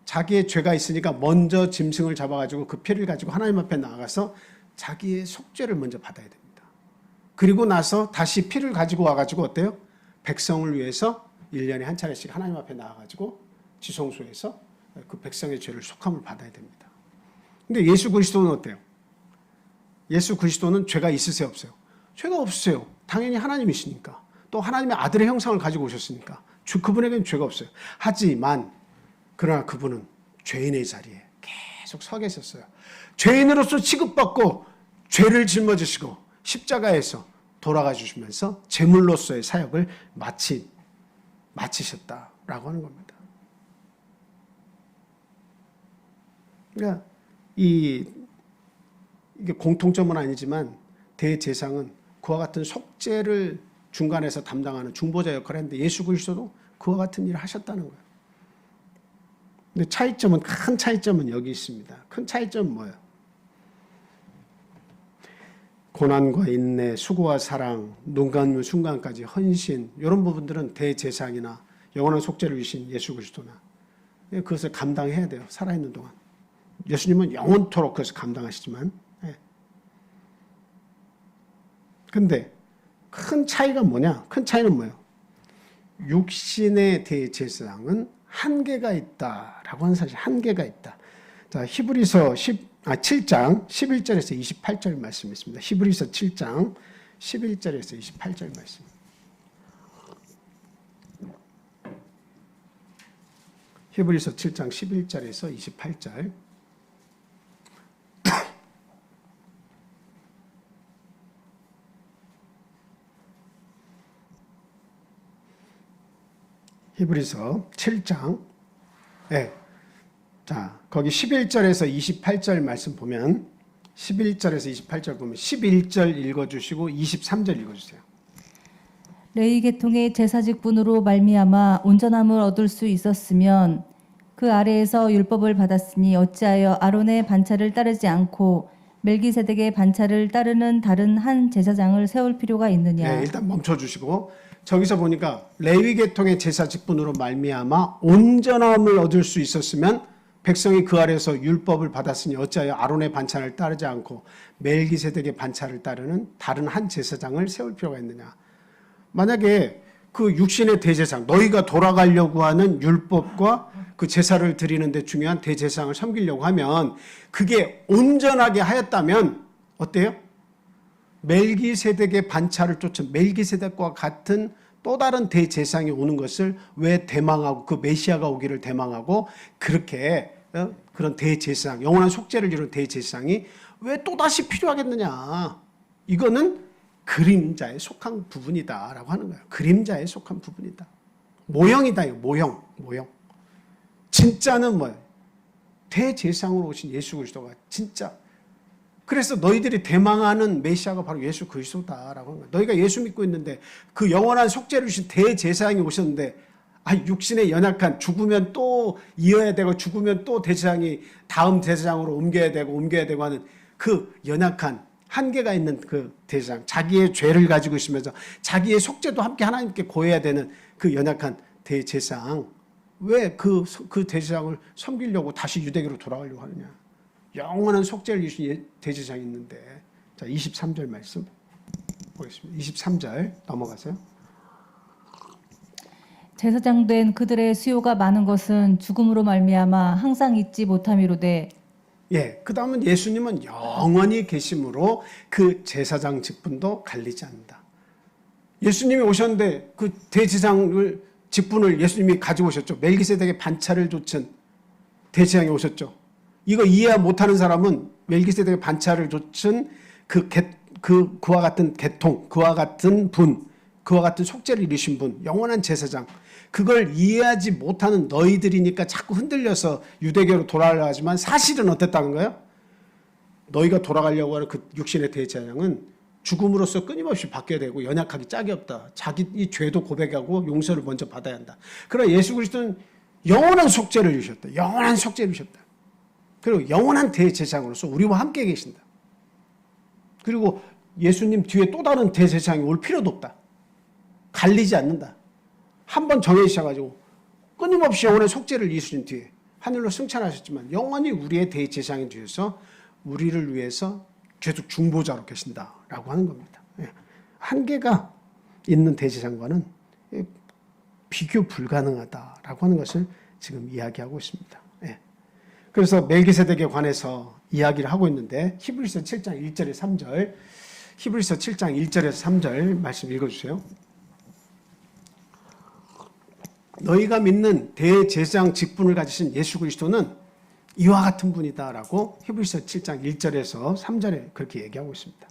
자기의 죄가 있으니까 먼저 짐승을 잡아가지고 그 피를 가지고 하나님 앞에 나아가서 자기의 속죄를 먼저 받아야 됩니다. 그리고 나서 다시 피를 가지고 와가지고 어때요? 백성을 위해서 1년에 한 차례씩 하나님 앞에 나와가지고 지성소에서 그 백성의 죄를 속함을 받아야 됩니다. 근데 예수 그리스도는 어때요? 예수 그리스도는 죄가 있으세요, 없어요? 죄가 없으세요. 당연히 하나님이시니까. 또 하나님의 아들의 형상을 가지고 오셨으니까. 그분에게는 죄가 없어요. 하지만 그러나 그분은 죄인의 자리에 계속 서 계셨어요. 죄인으로서 취급받고 죄를 짊어지시고 십자가에서 돌아가 주시면서 제물로서의 사역을 마치셨다라고 하는 겁니다. 그러니까 이게 공통점은 아니지만 대제사장은 그와 같은 속죄를 중간에서 담당하는 중보자 역할을 했는데 예수 그리스도도 그와 같은 일을 하셨다는 거예요. 근데 큰 차이점은 여기 있습니다. 큰 차이점은 뭐예요? 고난과 인내, 수고와 사랑, 눈 감는 순간까지 헌신, 이런 부분들은 대제사장이나 영원한 속죄를 주신 예수 그리스도나 그것을 감당해야 돼요. 살아있는 동안. 예수님은 영원토록 그것을 감당하시지만, 근데 큰 차이가 뭐냐? 큰 차이는 뭐예요? 육신의 대제사장은 한계가 있다라고 하는 사실, 한계가 있다. 자, 히브리서 7장 11절에서 28절 말씀이 있습니다. 히브리서 7장 11절에서 28절 말씀. 히브리서 7장 11절에서 28절. 히브리서 7장. 자, 거기 11절에서 28절 말씀 보면 11절에서 28절 보면 11절 읽어주시고 23절 읽어주세요. 레위 계통의 제사 직분으로 말미암아 온전함을 얻을 수 있었으면 그 아래에서 율법을 받았으니 어찌하여 아론의 반차를 따르지 않고 멜기세덱의 반차를 따르는 다른 한 제사장을 세울 필요가 있느냐. 네, 일단 멈춰주시고 저기서 보니까 레위 계통의 제사 직분으로 말미암아 온전함을 얻을 수 있었으면 백성이 그 아래에서 율법을 받았으니 어찌하여 아론의 반차를 따르지 않고 멜기세덱의 반차를 따르는 다른 한 제사장을 세울 필요가 있느냐. 만약에 그 육신의 대제사장, 너희가 돌아가려고 하는 율법과 그 제사를 드리는데 중요한 대제사장을 섬기려고 하면 그게 온전하게 하였다면 어때요? 멜기세덱의 반차를 쫓은 멜기세덱과 같은 또 다른 대제사장이 오는 것을 왜 대망하고 그 메시아가 오기를 대망하고 그렇게 그런 대제사장, 영원한 속죄를 이루는 대제사장이 왜 또다시 필요하겠느냐. 이거는 그림자에 속한 부분이다라고 하는 거예요. 그림자에 속한 부분이다. 모형이다. 모형. 진짜는 뭐예요? 대제사장으로 오신 예수 그리스도가 진짜. 그래서 너희들이 대망하는 메시아가 바로 예수 그리스도다라고 하는 거예요. 너희가 예수 믿고 있는데 그 영원한 속죄를 주신 대제사장이 오셨는데 육신의 연약한, 죽으면 또 이어야 되고 죽으면 또 대제사장이 다음 제사장으로 옮겨야 되고 하는 그 연약한 한계가 있는 그 대제사장, 자기의 죄를 가지고 있으면서 자기의 속죄도 함께 하나님께 고해야 되는 그 연약한 대제사장, 왜 그 대제사장을 섬기려고 다시 유대교로 돌아가려고 하느냐. 영원한 속죄를 이루신 대제사장이 있는데. 자, 23절 말씀 보겠습니다. 23절 넘어가세요. 제사장 된 그들의 수요가 많은 것은 죽음으로 말미암아 항상 잊지 못함이로되 예, 그 다음은 예수님은 영원히 계심으로 그 제사장 직분도 갈리지 않는다. 예수님이 오셨는데 그 대제사장을 직분을 예수님이 가지고 오셨죠. 멜기세덱의 반차를 좇은 대제사장이 오셨죠. 이거 이해 못하는 사람은 멜기세덱의 반차를 좇은 그와 같은 계통, 그와 같은 분, 그와 같은 속죄를 이루신 분, 영원한 제사장, 그걸 이해하지 못하는 너희들이니까 자꾸 흔들려서 유대교로 돌아가려고 하지만 사실은 어땠다는 거예요? 너희가 돌아가려고 하는 그 육신의 대제사장은 죽음으로써 끊임없이 바뀌어야 되고 연약하기 짝이 없다. 자기 이 죄도 고백하고 용서를 먼저 받아야 한다. 그러나 예수 그리스도는 영원한 속죄를 이루셨다. 영원한 속죄를 이루셨다. 그리고 영원한 대제사장으로서 우리와 함께 계신다. 그리고 예수님 뒤에 또 다른 대제사장이 올 필요도 없다. 갈리지 않는다. 한 번 정해지셔가지고 끊임없이 영원한 속죄를 이루신 뒤에 하늘로 승천하셨지만 영원히 우리의 대제사장이 되어서 우리를 위해서 계속 중보자로 계신다라고 하는 겁니다. 한계가 있는 대제사장과는 비교 불가능하다라고 하는 것을 지금 이야기하고 있습니다. 그래서 멜기세덱에 관해서 이야기를 하고 있는데 히브리서 7장 1절에 3절, 히브리서 7장 1절에서 3절 말씀 읽어주세요. 너희가 믿는 대제사장 직분을 가지신 예수 그리스도는 이와 같은 분이다라고 히브리서 7장 1절에서 3절에 그렇게 얘기하고 있습니다.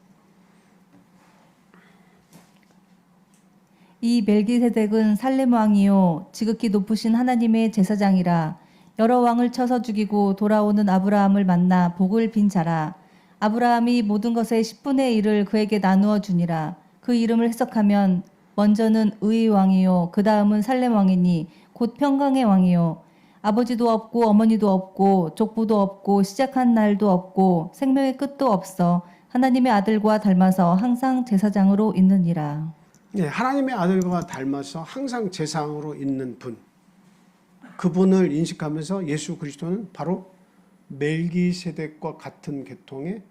이 멜기세덱은 살렘 왕이요 지극히 높으신 하나님의 제사장이라. 여러 왕을 쳐서 죽이고 돌아오는 아브라함을 만나 복을 빈 자라. 아브라함이 모든 것의 10분의 1을 그에게 나누어 주니라. 그 이름을 해석하면 먼저는 의의 왕이요 그 다음은 살렘 왕이니 곧 평강의 왕이요 아버지도 없고 어머니도 없고 족부도 없고 시작한 날도 없고 생명의 끝도 없어 하나님의 아들과 닮아서 항상 제사장으로 있느니라. 네, 하나님의 아들과 닮아서 항상 제사장으로 있는 분, 그분을 인식하면서 예수 그리스도는 바로 멜기세덱과 같은 계통의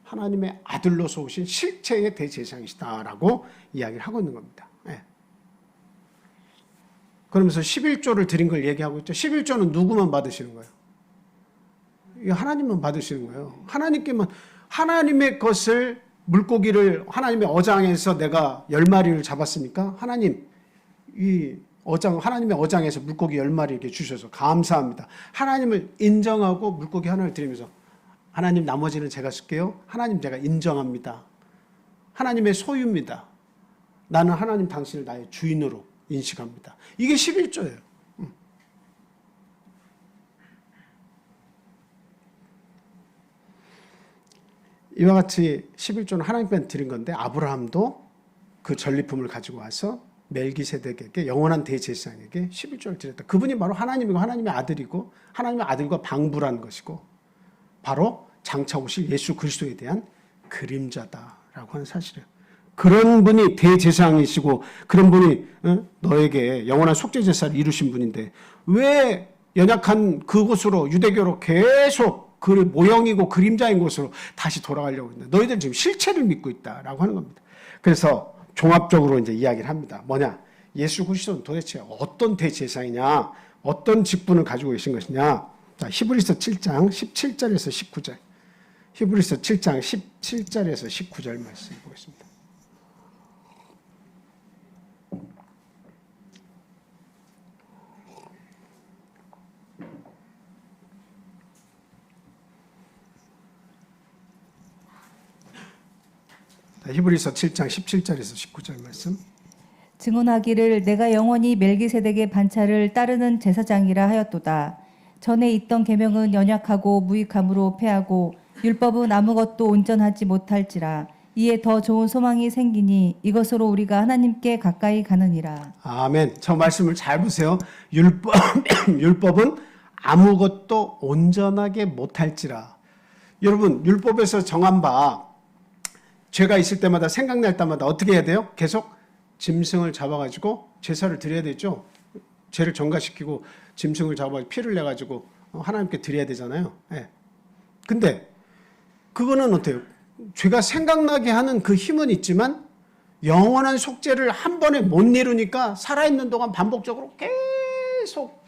하나님의 아들로서 오신 실체의 대제사장이시다라고 이야기를 하고 있는 겁니다. 그러면서 11조를 드린 걸 얘기하고 있죠. 11조는 누구만 받으시는 거예요? 하나님만 받으시는 거예요. 하나님께만, 하나님의 것을, 물고기를 하나님의 어장에서 내가 10마리를 잡았으니까 하나님, 하나님의 어장에서 물고기 10마리 이렇게 주셔서 감사합니다. 하나님을 인정하고 물고기 하나를 드리면서 하나님 나머지는 제가 쓸게요. 하나님 제가 인정합니다. 하나님의 소유입니다. 나는 하나님 당신을 나의 주인으로 인식합니다. 이게 11조예요. 이와 같이 11조는 하나님께 드린 건데 아브라함도 그 전리품을 가지고 와서 멜기세덱에게 영원한 대제사장에게 11조를 드렸다. 그분이 바로 하나님이고 하나님의 아들이고 하나님의 아들과 방부란 것이고 바로 장차 오실 예수 그리스도에 대한 그림자다라고 하는 사실이에요. 그런 분이 대제사장이시고 그런 분이 너에게 영원한 속죄제사를 이루신 분인데 왜 연약한 그곳으로 유대교로 계속 그 모형이고 그림자인 곳으로 다시 돌아가려고 했는데 너희들은 지금 실체를 믿고 있다라고 하는 겁니다. 그래서 종합적으로 이제 이야기를 합니다. 뭐냐? 예수 그리스도는 도대체 어떤 대제사장이냐? 어떤 직분을 가지고 계신 것이냐? 자, 히브리서 7장 17절에서 19절. 히브리서 7장 17절에서 19절 말씀 보겠습니다. 히브리서 7장 17절에서 19절 말씀. 증언하기를 내가 영원히 멜기세덱의 반차를 따르는 제사장이라 하였도다. 전에 있던 계명은 연약하고 무익함으로 패하고 율법은 아무것도 온전하지 못할지라. 이에 더 좋은 소망이 생기니 이것으로 우리가 하나님께 가까이 가느니라. 아멘. 저 말씀을 잘 보세요. 율법은 아무것도 온전하게 못할지라. 여러분 율법에서 정한 바 죄가 있을 때마다 생각날 때마다 어떻게 해야 돼요? 계속 짐승을 잡아가지고 제사를 드려야 되죠. 죄를 전가시키고 짐승을 잡아 피를 내가지고 하나님께 드려야 되잖아요. 예. 근데 그거는 어때요? 죄가 생각나게 하는 그 힘은 있지만 영원한 속죄를 한 번에 못 이루니까 살아있는 동안 반복적으로 계속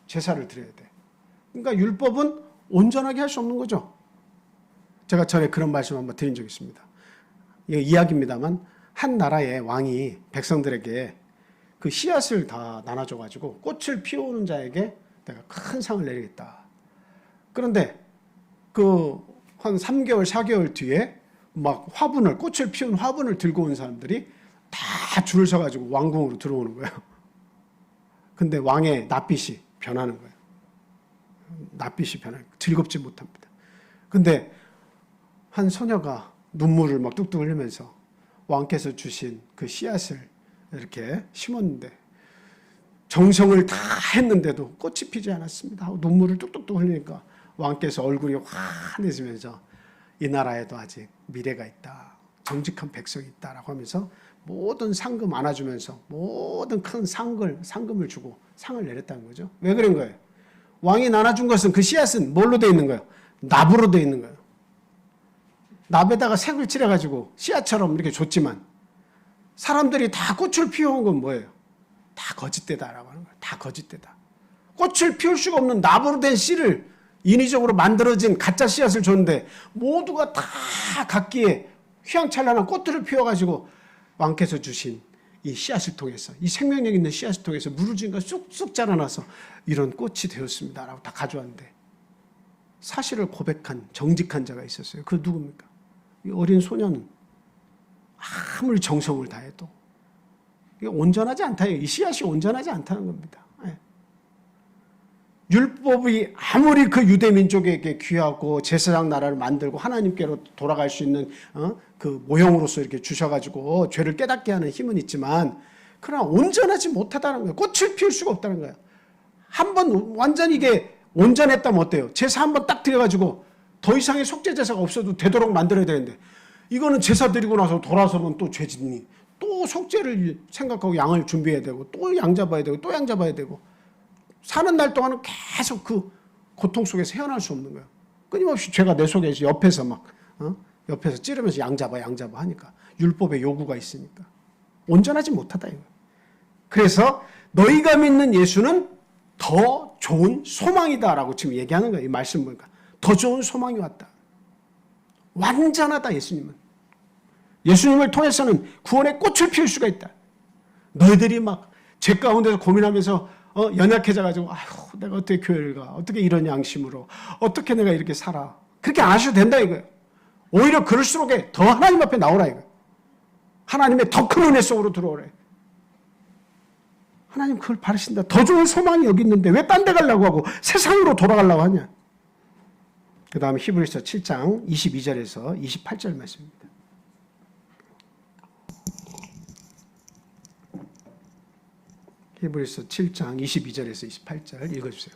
제사를 드려야 돼. 그러니까 율법은 온전하게 할 수 없는 거죠. 제가 전에 그런 말씀 한번 드린 적이 있습니다. 이게 이야기입니다만 한 나라의 왕이 백성들에게 그 씨앗을 다 나눠줘가지고 꽃을 피우는 자에게 내가 큰 상을 내리겠다. 그런데 그 한 3개월, 4개월 뒤에 막 화분을, 꽃을 피운 화분을 들고 온 사람들이 다 줄을 서가지고 왕궁으로 들어오는 거예요. 근데 왕의 낯빛이 변하는 거예요. 낯빛이 변하는 거예요. 즐겁지 못합니다. 근데 한 소녀가 눈물을 막 뚝뚝 흘리면서 왕께서 주신 그 씨앗을 이렇게 심었는데 정성을 다 했는데도 꽃이 피지 않았습니다 하고 눈물을 뚝뚝뚝 흘리니까 왕께서 얼굴이 환해지면서 이 나라에도 아직 미래가 있다. 정직한 백성이 있다라고 하면서 모든 상금 안아주면서 모든 큰 상금을 주고 상을 내렸다는 거죠. 왜 그런 거예요? 왕이 나눠준 것은 그 씨앗은 뭘로 되어 있는 거예요? 납으로 되어 있는 거예요. 납에다가 색을 칠해가지고 씨앗처럼 이렇게 줬지만 사람들이 다 꽃을 피워온 건 뭐예요? 다 거짓되다라고 하는 거예요. 다 거짓되다. 꽃을 피울 수가 없는 납으로 된 씨를 인위적으로 만들어진 가짜 씨앗을 줬는데 모두가 다 각기의 휘황찬란한 꽃들을 피워가지고 왕께서 주신 이 씨앗을 통해서 이 생명력 있는 씨앗을 통해서 물을 주니까 쑥쑥 자라나서 이런 꽃이 되었습니다 라고 다 가져왔는데 사실을 고백한 정직한 자가 있었어요. 그 누굽니까? 이 어린 소녀는 아무리 정성을 다해도 이게 온전하지 않다. 이 씨앗이 온전하지 않다는 겁니다. 예. 율법이 아무리 그 유대 민족에게 귀하고 제사장 나라를 만들고 하나님께로 돌아갈 수 있는 그 모형으로서 이렇게 주셔가지고 죄를 깨닫게 하는 힘은 있지만 그러나 온전하지 못하다는 거예요. 꽃을 피울 수가 없다는 거예요. 한번 완전히 이게 온전했다면 어때요? 제사 한번 딱 드려가지고 더 이상의 속죄 제사가 없어도 되도록 만들어야 되는데 이거는 제사 드리고 나서 돌아서면 또 죄짓니 또 속죄를 생각하고 양을 준비해야 되고 또 양 잡아야 되고 또 양 잡아야 되고 사는 날 동안은 계속 그 고통 속에서 헤어날 수 없는 거예요. 끊임없이 죄가 내 속에 옆에서 막 옆에서 찌르면서 양 잡아 하니까 율법의 요구가 있으니까 온전하지 못하다 이거예요. 그래서 너희가 믿는 예수는 더 좋은 소망이다라고 지금 얘기하는 거예요. 이 말씀 보니까 더 좋은 소망이 왔다. 완전하다 예수님은. 예수님을 통해서는 구원의 꽃을 피울 수가 있다. 너희들이 막 죄 가운데서 고민하면서 연약해져가지고 아휴 내가 어떻게 교회를 가 어떻게 이런 양심으로 어떻게 내가 이렇게 살아 그렇게 안 하셔도 된다 이거예요. 오히려 그럴수록 더 하나님 앞에 나오라 이거예요. 하나님의 더 큰 은혜 속으로 들어오래. 하나님 그걸 바라신다. 더 좋은 소망이 여기 있는데 왜 딴 데 가려고 하고 세상으로 돌아가려고 하냐. 그 다음 히브리서 7장 22절에서 28절 말씀입니다. 히브리서 7장 22절에서 28절 읽어주세요.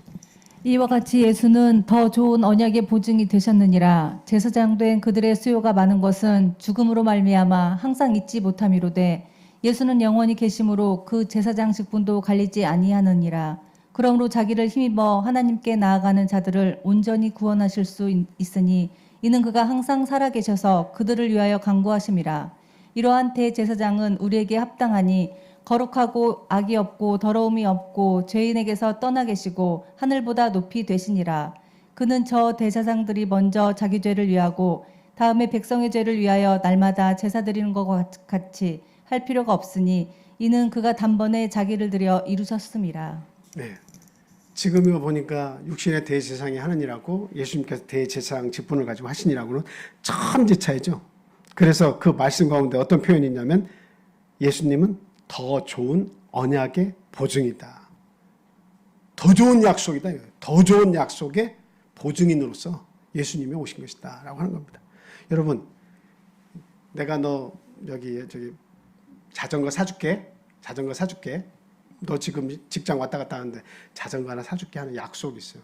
이와 같이 예수는 더 좋은 언약의 보증이 되셨느니라. 제사장 된 그들의 수요가 많은 것은 죽음으로 말미암아 항상 잊지 못함이로되 예수는 영원히 계심으로 그 제사장 직분도 갈리지 아니하느니라. 그러므로 자기를 힘입어 하나님께 나아가는 자들을 온전히 구원하실 수 있으니 이는 그가 항상 살아계셔서 그들을 위하여 간구하심이라. 이러한 대제사장은 우리에게 합당하니 거룩하고 악이 없고 더러움이 없고 죄인에게서 떠나 계시고 하늘보다 높이 되시니라. 그는 저 대제사장들이 먼저 자기 죄를 위하고 다음에 백성의 죄를 위하여 날마다 제사 드리는 것과 같이 할 필요가 없으니 이는 그가 단번에 자기를 들여 이루셨음이라. 네. 지금 이거 보니까 육신의 대제사장이 하느니라고 예수님께서 대제사장 직분을 가지고 하시니라고는 천지 차이죠. 그래서 그 말씀 가운데 어떤 표현이 있냐면 예수님은 더 좋은 언약의 보증이다. 더 좋은 약속이다. 더 좋은 약속의 보증인으로서 예수님이 오신 것이다 라고 하는 겁니다. 여러분 내가 너 저기 자전거 사줄게. 너 지금 직장 왔다 갔다 하는데 자전거 하나 사줄게 하는 약속이 있어요.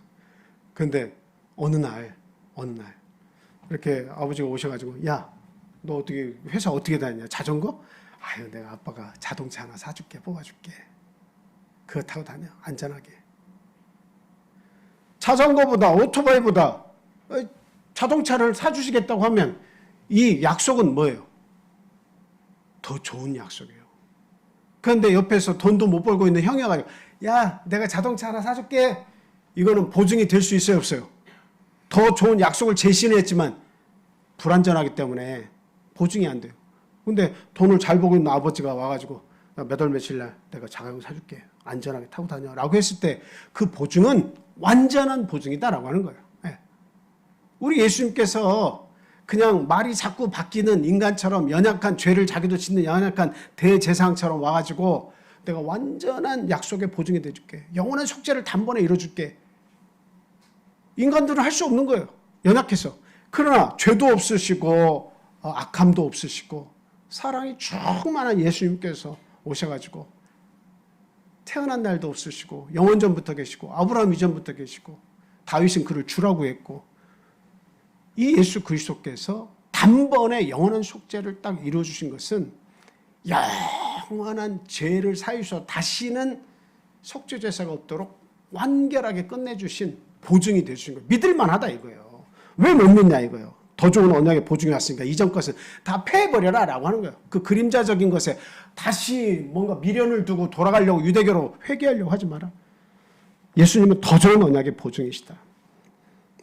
그런데 어느 날 이렇게 아버지가 오셔가지고 야 너 어떻게 회사 어떻게 다니냐? 자전거? 아유, 내가 아빠가 자동차 하나 사줄게, 뽑아줄게. 그거 타고 다녀, 안전하게. 자전거보다 오토바이보다 자동차를 사주시겠다고 하면 이 약속은 뭐예요? 더 좋은 약속이에요. 그런데 옆에서 돈도 못 벌고 있는 형이 와가지고 야, 내가 자동차 하나 사줄게. 이거는 보증이 될 수 있어요, 없어요? 더 좋은 약속을 제시는 했지만 불안전하기 때문에 보증이 안 돼요. 근데 돈을 잘 벌고 있는 아버지가 와가지고 몇 월 며칠 날 내가 자전거 사줄게. 안전하게 타고 다녀. 라고 했을 때 그 보증은 완전한 보증이다라고 하는 거예요. 네. 우리 예수님께서 그냥 말이 자꾸 바뀌는 인간처럼 연약한 죄를 자기도 짓는 연약한 대제사장처럼 와가지고 내가 완전한 약속의 보증이 돼줄게. 영원한 속죄를 단번에 이뤄줄게. 인간들은 할 수 없는 거예요. 연약해서. 그러나 죄도 없으시고 악함도 없으시고 사랑이 충만한 예수님께서 오셔가지고 태어난 날도 없으시고 영원전부터 계시고 아브라함 이전부터 계시고 다윗은 그를 주라고 했고 이 예수 그리스도께서 단번에 영원한 속죄를 딱 이루어주신 것은 영원한 죄를 사유셔 다시는 속죄 제사가 없도록 완결하게 끝내주신 보증이 되주신 거예요. 믿을만하다 이거예요. 왜 못 믿냐 이거예요. 더 좋은 언약의 보증이 왔으니까 이전 것은 다 패해버려라 라고 하는 거예요. 그 그림자적인 것에 다시 뭔가 미련을 두고 돌아가려고 유대교로 회개하려고 하지 마라. 예수님은 더 좋은 언약의 보증이시다.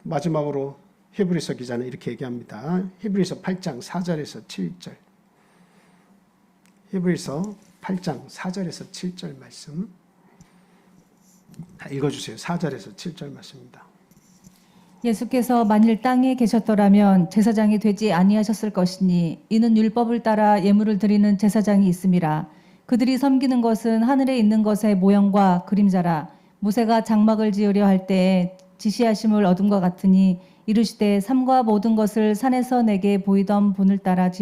마지막으로 히브리서 기자는 이렇게 얘기합니다. 히브리서 8장 4절에서 7절. 히브리서 8장 4절에서 7절 말씀. 다 읽어주세요. 4절에서 7절 말씀입니다. 예수께서 만일 땅에 계셨더라면 제사장이 되지 아니하셨을 것이니 이는 율법을 따라 예물을 드리는 제사장이 있음이라. 그들이 섬기는 것은 하늘에 있는 것의 모형과 그림자라. 모세가 장막을 지으려 할 때에 지시하심을 얻음과 같으니 이르시되 삼과 모든 것을 산에서 내게 보이던 본을 따라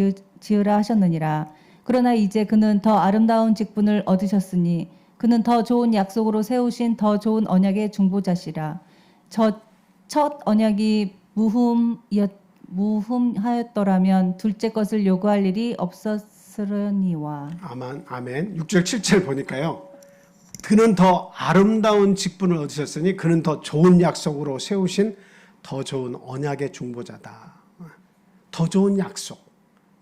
지으라 하셨느니라. 그러나 이제 그는 더 아름다운 직분을 얻으셨으니 그는 더 좋은 약속으로 세우신 더 좋은 언약의 중보자시라. 첫 언약이 무흠하였더라면 둘째 것을 요구할 일이 없었으려니와. 아멘. 6절 7절 보니까요. 그는 더 아름다운 직분을 얻으셨으니 그는 더 좋은 약속으로 세우신 더 좋은 언약의 중보자다. 더 좋은 약속.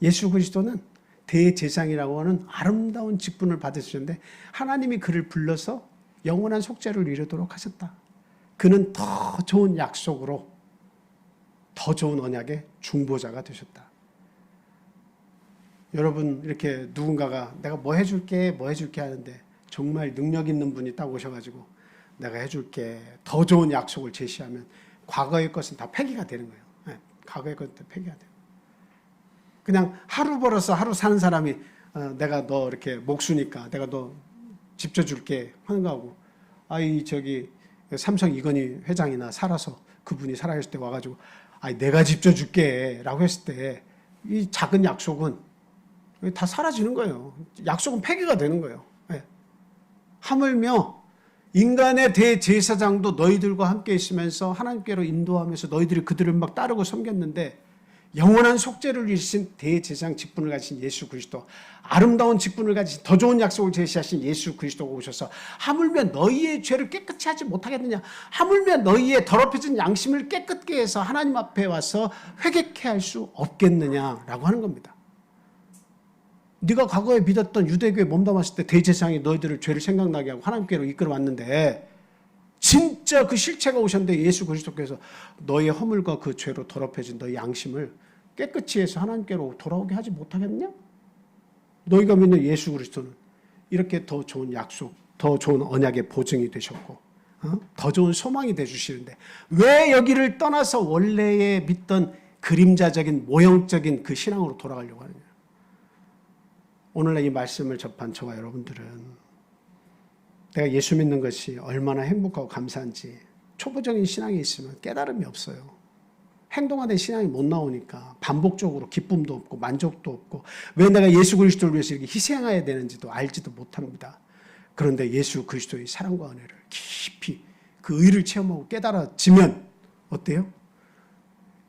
예수 그리스도는 대제사장이라고 하는 아름다운 직분을 받으셨는데 하나님이 그를 불러서 영원한 속죄를 이루도록 하셨다. 그는 더 좋은 약속으로 더 좋은 언약의 중보자가 되셨다. 여러분 이렇게 누군가가 내가 뭐 해줄게 하는데 정말 능력 있는 분이 딱 오셔가지고 내가 해줄게 더 좋은 약속을 제시하면 과거의 것은 다 폐기가 되는 거예요. 네, 과거의 것은 다 폐기가 돼요. 그냥 하루 벌어서 하루 사는 사람이 내가 너 이렇게 목수니까 내가 너 집 져줄게 하는 거하고 저기 삼성 이건희 회장이나 살아서 그분이 살아있을 때 와가지고 내가 집 져줄게 라고 했을 때 이 작은 약속은 다 사라지는 거예요. 약속은 폐기가 되는 거예요. 네. 하물며 인간의 대제사장도 너희들과 함께 있으면서 하나님께로 인도하면서 너희들이 그들을 막 따르고 섬겼는데 영원한 속죄를 이루신 대제사장 직분을 가진 예수 그리스도, 아름다운 직분을 가진 더 좋은 약속을 제시하신 예수 그리스도가 오셔서 하물며 너희의 죄를 깨끗이 하지 못하겠느냐, 하물며 너희의 더럽혀진 양심을 깨끗게 해서 하나님 앞에 와서 회개케 할 수 없겠느냐라고 하는 겁니다. 네가 과거에 믿었던 유대교에 몸담았을 때 대제사장이 너희들을 죄를 생각나게 하고 하나님께로 이끌어왔는데 진짜 그 실체가 오셨는데 예수 그리스도께서 너의 허물과 그 죄로 더럽혀진 너의 양심을 깨끗이 해서 하나님께로 돌아오게 하지 못하겠냐? 너희가 믿는 예수 그리스도는 이렇게 더 좋은 약속, 더 좋은 언약의 보증이 되셨고 더 좋은 소망이 되주시는데 왜 여기를 떠나서 원래에 믿던 그림자적인 모형적인 그 신앙으로 돌아가려고 하느냐? 오늘날 이 말씀을 접한 저와 여러분들은 내가 예수 믿는 것이 얼마나 행복하고 감사한지 초보적인 신앙이 있으면 깨달음이 없어요. 행동하는 신앙이 못 나오니까 반복적으로 기쁨도 없고 만족도 없고 왜 내가 예수 그리스도를 위해서 이렇게 희생해야 되는지도 알지도 못합니다. 그런데 예수 그리스도의 사랑과 은혜를 깊이 그 의를 체험하고 깨달아지면 어때요?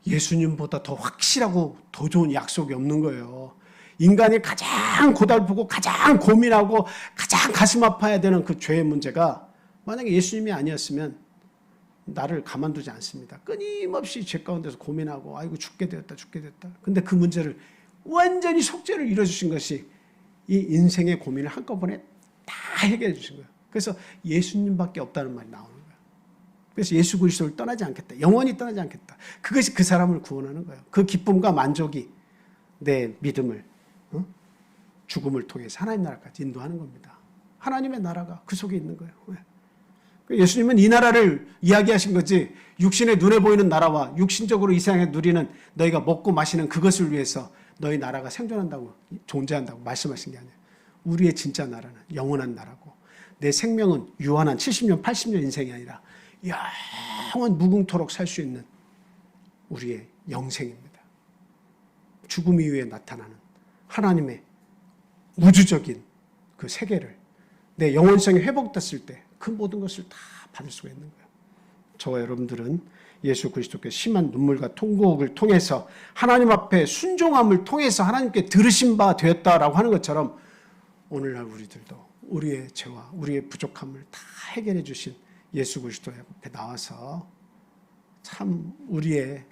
예수님보다 더 확실하고 더 좋은 약속이 없는 거예요. 인간이 가장 고달프고 가장 고민하고 가장 가슴 아파야 되는 그 죄의 문제가 만약에 예수님이 아니었으면 나를 가만두지 않습니다. 끊임없이 죄 가운데서 고민하고 아이고 죽게 되었다. 근데 그 문제를 완전히 속죄를 이뤄주신 것이 이 인생의 고민을 한꺼번에 다 해결해 주신 거예요. 그래서 예수님밖에 없다는 말이 나오는 거예요. 그래서 예수 그리스도를 떠나지 않겠다. 영원히 떠나지 않겠다. 그것이 그 사람을 구원하는 거예요. 그 기쁨과 만족이 내 믿음을 죽음을 통해서 하나님 나라까지 인도하는 겁니다. 하나님의 나라가 그 속에 있는 거예요. 예수님은 이 나라를 이야기하신 거지 육신의 눈에 보이는 나라와 육신적으로 이 세상에 누리는 너희가 먹고 마시는 그것을 위해서 너희 나라가 생존한다고 존재한다고 말씀하신 게 아니에요. 우리의 진짜 나라는 영원한 나라고 내 생명은 유한한 70년 80년 인생이 아니라 영원 무궁토록 살 수 있는 우리의 영생입니다. 죽음 이후에 나타나는 하나님의 우주적인 그 세계를 내 영원성이 회복됐을 때 그 모든 것을 다 받을 수가 있는 거예요. 저와 여러분들은 예수 그리스도께 심한 눈물과 통곡을 통해서 하나님 앞에 순종함을 통해서 하나님께 들으신 바 되었다라고 하는 것처럼 오늘날 우리들도 우리의 죄와 우리의 부족함을 다 해결해 주신 예수 그리스도 앞에 나와서 참 우리의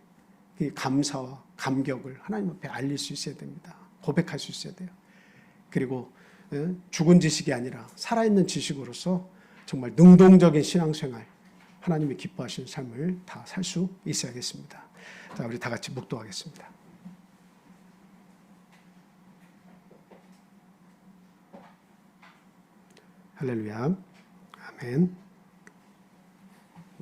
감사와 감격을 하나님 앞에 알릴 수 있어야 됩니다. 고백할 수 있어야 돼요. 그리고 죽은 지식이 아니라 살아있는 지식으로서 정말 능동적인 신앙생활, 하나님이 기뻐하시는 삶을 다 살 수 있어야겠습니다. 자, 우리 다 같이 묵도하겠습니다. 할렐루야. 아멘.